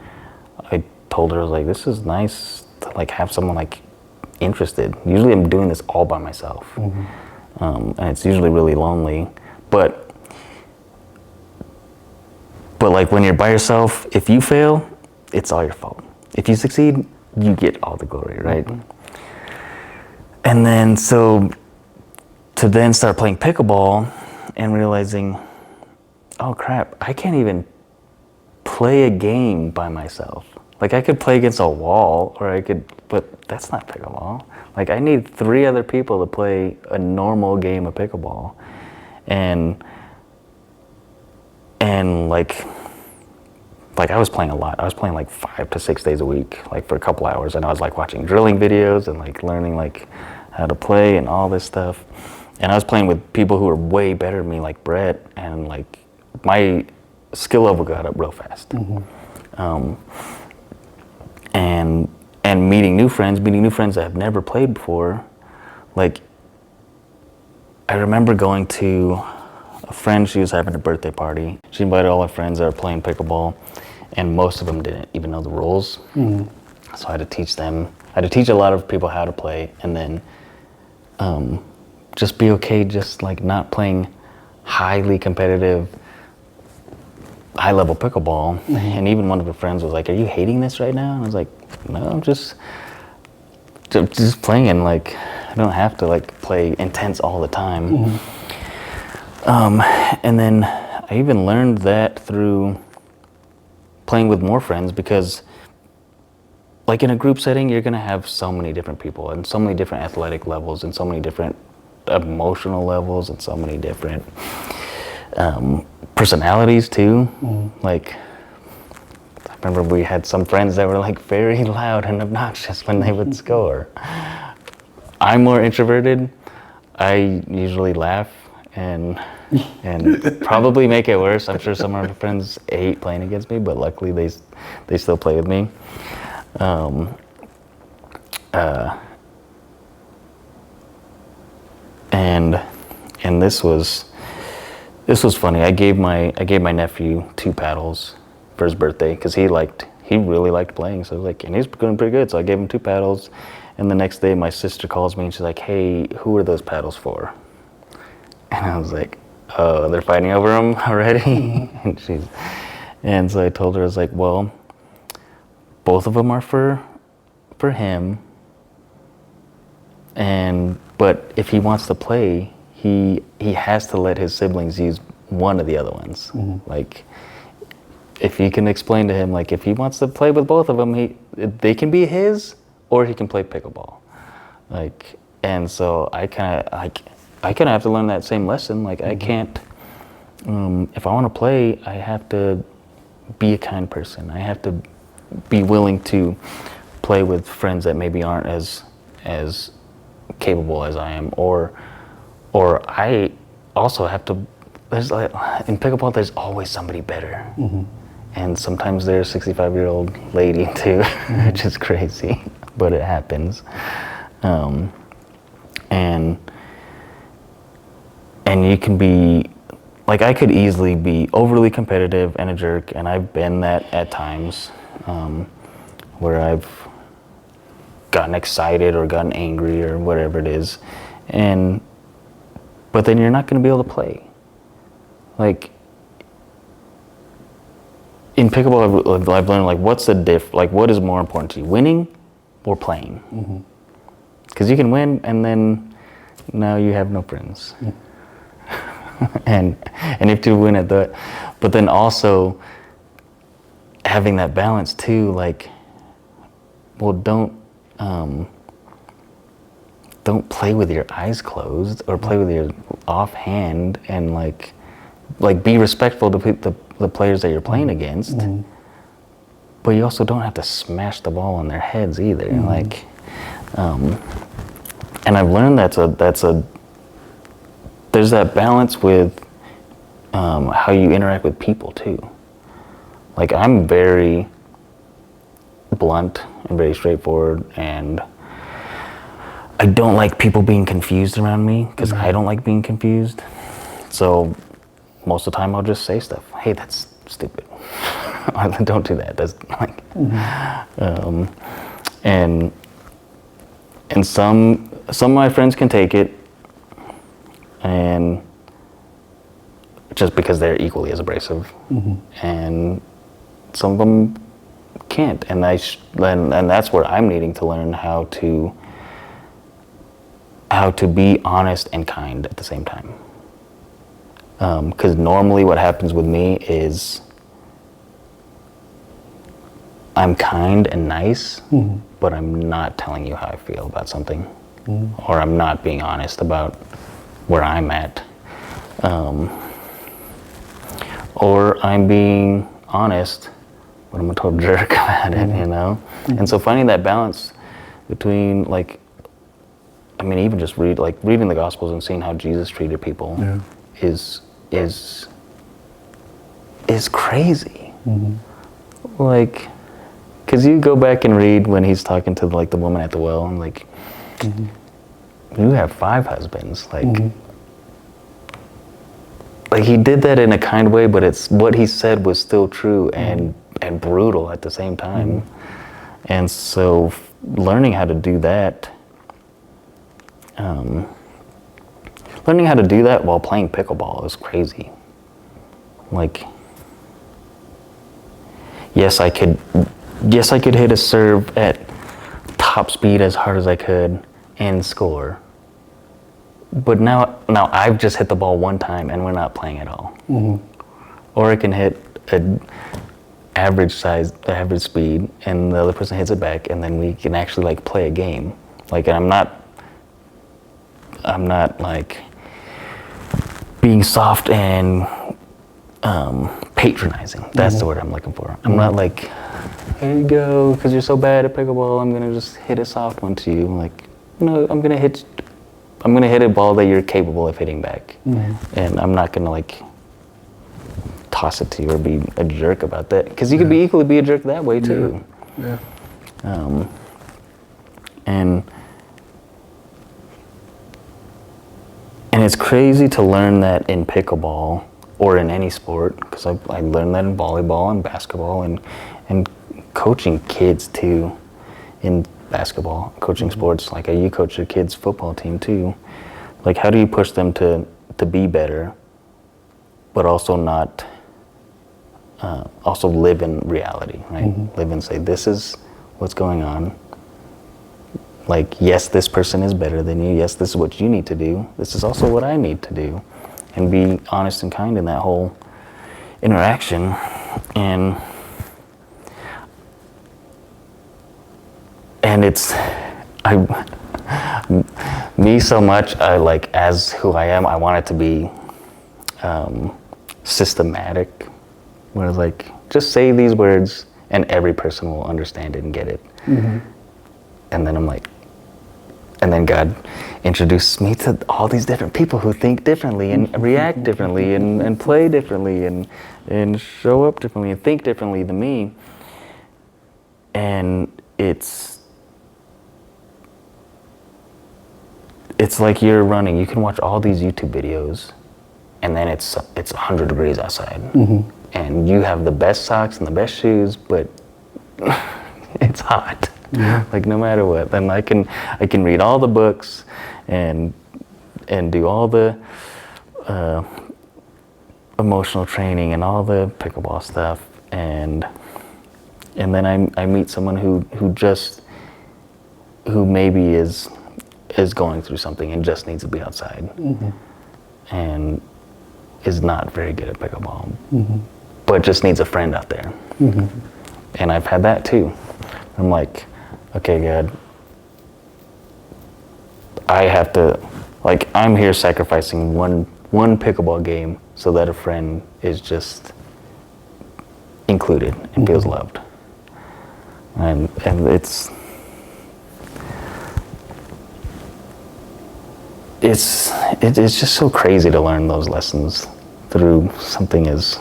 I told her, I was like, this is nice to like have someone like interested. Usually I'm doing this all by myself, and it's usually really lonely. But like when you're by yourself, if you fail, it's all your fault. If you succeed, you get all the glory, right? And then so to then start playing pickleball and realizing, oh crap, I can't even play a game by myself. Like I could play against a wall, but that's not pickleball. Like I need 3 other people to play a normal game of pickleball. And like I was playing a lot. I was playing like 5 to 6 days a week, like for a couple hours. And I was like watching drilling videos and like learning like how to play and all this stuff. And I was playing with people who were way better than me, like Brett, and like my skill level got up real fast. And meeting new friends that I've never played before. Like I remember going to a friend, she was having a birthday party. She invited all her friends that were playing pickleball, and most of them didn't even know the rules. So I had to teach them. I had to teach a lot of people how to play, and then just be okay just like not playing highly competitive, high-level pickleball. And even one of her friends was like, are you hating this right now? And I was like, no, I'm just playing, and like I don't have to like play intense all the time. And then I even learned that through playing with more friends, because like in a group setting, you're gonna have so many different people and so many different athletic levels and so many different emotional levels and so many different personalities too. Like I remember we had some friends that were like very loud and obnoxious when they would score. I'm more introverted. I usually laugh and probably make it worse. I'm sure some of my friends hate playing against me, but luckily they still play with me. And this was This was funny. I gave my nephew 2 paddles for his birthday because he really liked playing. So like, and he's doing pretty good. So I gave him 2 paddles, and the next day my sister calls me and she's like, "Hey, who are those paddles for?" And I was like, "Oh, they're fighting over them already." and so I told her, I was like, "Well, both of them are for him. But if he wants to play, he has to let his siblings use one of the other ones. Like, if you can explain to him, like, if he wants to play with both of them, they can be his, or he can play pickleball. Like, and so I kind of have to learn that same lesson. Like, I can't. If I want to play, I have to be a kind person. I have to be willing to play with friends that maybe aren't as capable as I am, or I also have to. There's like in pickleball, there's always somebody better, and sometimes there's a 65-year-old lady too, which is crazy, but it happens. And you can be like, I could easily be overly competitive and a jerk, and I've been that at times, where I've gotten excited or gotten angry or whatever it is, but then you're not going to be able to play. Like, in pickleball, I've learned, like, what is more important to you, winning or playing? Because you can win and then now you have no friends. and if to win at that, but then also having that balance too, like, well, don't play with your eyes closed or play with your offhand, and like be respectful to the players that you're playing against. But you also don't have to smash the ball on their heads either. Like, and I've learned there's that balance with how you interact with people too. Like, I'm very blunt and very straightforward, and I don't like people being confused around me because I don't like being confused. So most of the time I'll just say stuff. Hey, that's stupid. Or don't do that. That's like, and some of my friends can take it, and just because they're equally as abrasive, and some of them can't, and and that's where I'm needing to learn how to be honest and kind at the same time. Because normally what happens with me is I'm kind and nice, but I'm not telling you how I feel about something, or I'm not being honest about where I'm at, or I'm being honest, but I'm a total jerk about it, you know? And so finding that balance between, like, I mean, even just reading the Gospels and seeing how Jesus treated people is crazy. Like, because you go back and read when he's talking to, like, the woman at the well, and like, you have 5 husbands, like, like, he did that in a kind way, but it's what he said was still true and brutal at the same time. And so learning how to do that, while playing pickleball is crazy. Like, yes, I could hit a serve at top speed as hard as I could and score. But now I've just hit the ball one time and we're not playing at all. Or I can hit an average speed and the other person hits it back, and then we can actually, like, play a game. Like, I'm not like being soft and patronizing. That's the word I'm looking for. I'm not like, here you go, because you're so bad at pickleball, I'm gonna just hit a soft one to you. Like, no, I'm gonna hit a ball that you're capable of hitting back, and I'm not gonna, like, toss it to you or be a jerk about that, because you could be equally be a jerk that way too. And it's crazy to learn that in pickleball, or in any sport, because I learned that in volleyball and basketball, and coaching kids too in basketball, coaching sports. Like you coach a kid's football team too. Like, how do you push them to be better, but also not, also live in reality, right? Live and say, this is what's going on. Like, yes, this person is better than you. Yes, this is what you need to do. This is also what I need to do. And be honest and kind in that whole interaction. And it's, me so much, I like, as who I am, I want it to be systematic, where like, just say these words and every person will understand it and get it. And then I'm like, and then God introduces me to all these different people who think differently and react differently and play differently and show up differently and think differently than me. And it's like you're running. You can watch all these YouTube videos, and then it's 100 degrees outside, and you have the best socks and the best shoes, but it's hot. Yeah. Like, no matter what, then I can read all the books and do all the emotional training and all the pickleball stuff, and then I meet someone who maybe is going through something and just needs to be outside, and is not very good at pickleball, but just needs a friend out there. And I've had that too. I'm like, okay, God, I have to, like, I'm here sacrificing one pickleball game so that a friend is just included and feels loved. And it's just so crazy to learn those lessons through something as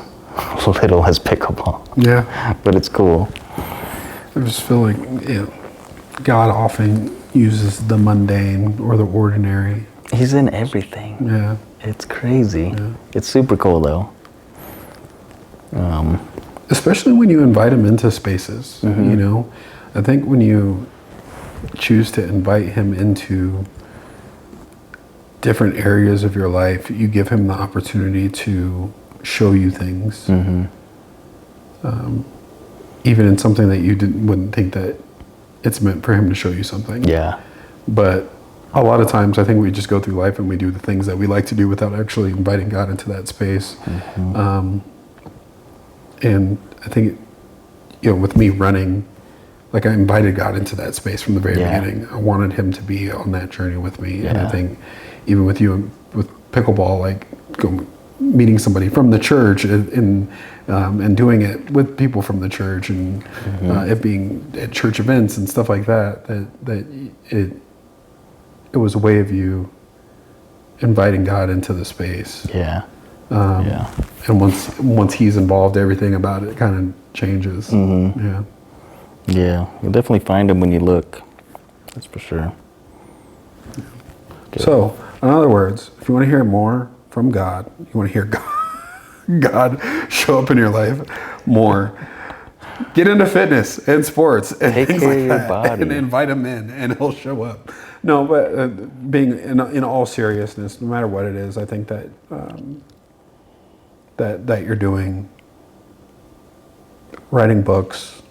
little as pickleball. Yeah. But it's cool. I just feel like, God often uses the mundane or the ordinary. He's in everything. Yeah. It's crazy. Yeah. It's super cool though. Especially when you invite him into spaces, you know. I think when you choose to invite him into different areas of your life, you give him the opportunity to show you things. Even in something that you wouldn't think that it's meant for him to show you something. Yeah. But a lot of times I think we just go through life and we do the things that we like to do without actually inviting God into that space. And I think, with me running, like, I invited God into that space from the very beginning. I wanted him to be on that journey with me. And I think even with you, with pickleball, like meeting somebody from the church and doing it with people from the church and it being at church events and stuff like that, it was a way of you inviting God into the space. Yeah. And once he's involved, everything about it kind of changes. Yeah. Yeah. You'll definitely find him when you look. That's for sure. Good. So, in other words, if you want to hear more from God, you want to hear God show up in your life more, get into fitness and sports and Take things care like of your that, body. and invite him in, and he'll show up. No, but being in all seriousness, no matter what it is, I think that that you're doing, writing books,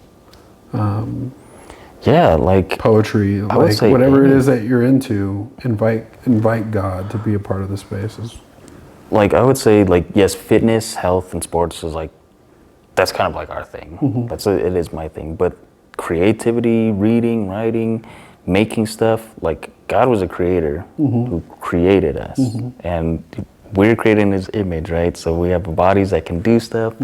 like poetry, like whatever it is that you're into, invite God to be a part of the spaces. Like, I would say, like, yes, fitness, health, and sports is like, that's kind of like our thing. It is my thing. But creativity, reading, writing, making stuff, like, God was a creator who created us. And we're created in his image, right? So we have bodies that can do stuff.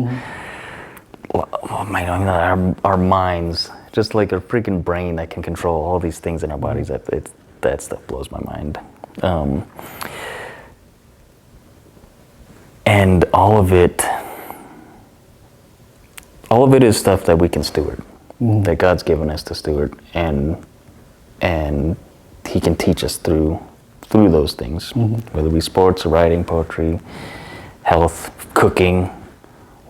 Oh my God, our minds, just like a freaking brain that can control all these things in our bodies. That stuff blows my mind. And all of it is stuff that we can steward, that God's given us to steward, and he can teach us through those things, whether it be sports or writing, poetry, health, cooking,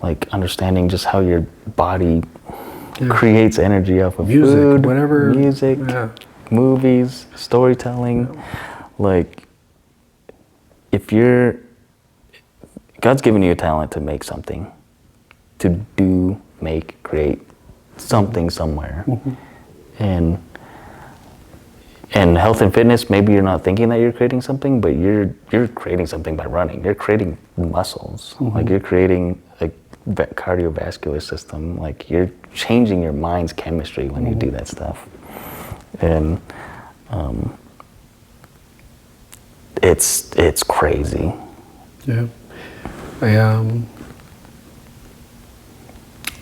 like understanding just how your body creates energy off of music, food, whatever, music, movies, storytelling. Like, if God's given you a talent to make something, to do, make, create something somewhere. And health and fitness, maybe you're not thinking that you're creating something, but you're creating something by running. You're creating muscles. Like, you're creating a cardiovascular system. Like, you're changing your mind's chemistry when you do that stuff. And it's crazy. Yeah.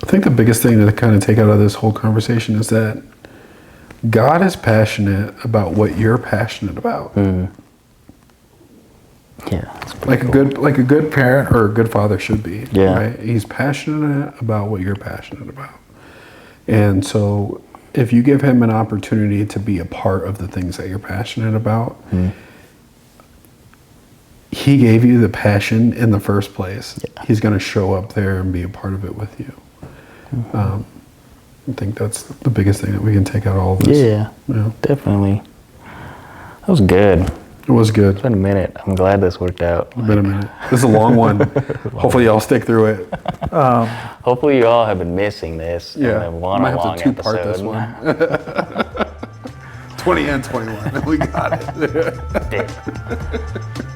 I think the biggest thing to kind of take out of this whole conversation is that God is passionate about what you're passionate about. Yeah, it's Like pretty cool. a good parent or a good father should be. Yeah. Right? He's passionate about what you're passionate about. And so if you give him an opportunity to be a part of the things that you're passionate about, he gave you the passion in the first place. Yeah. He's going to show up there and be a part of it with you. I think that's the biggest thing that we can take out of all of this. Yeah, definitely. That was good. It was good. It's been a minute. I'm glad this worked out. It's been a minute. This is a long one. Hopefully y'all stick through it. Hopefully you all have been missing this. Yeah. And want Might a have long to two-part this episode. one. 20 and 21. We got it.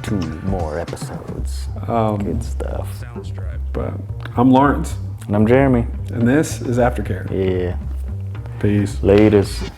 2 more episodes. Good stuff. But I'm Lawrence, And I'm Jeremy. and this is AfterCare. Yeah. Peace. Latest.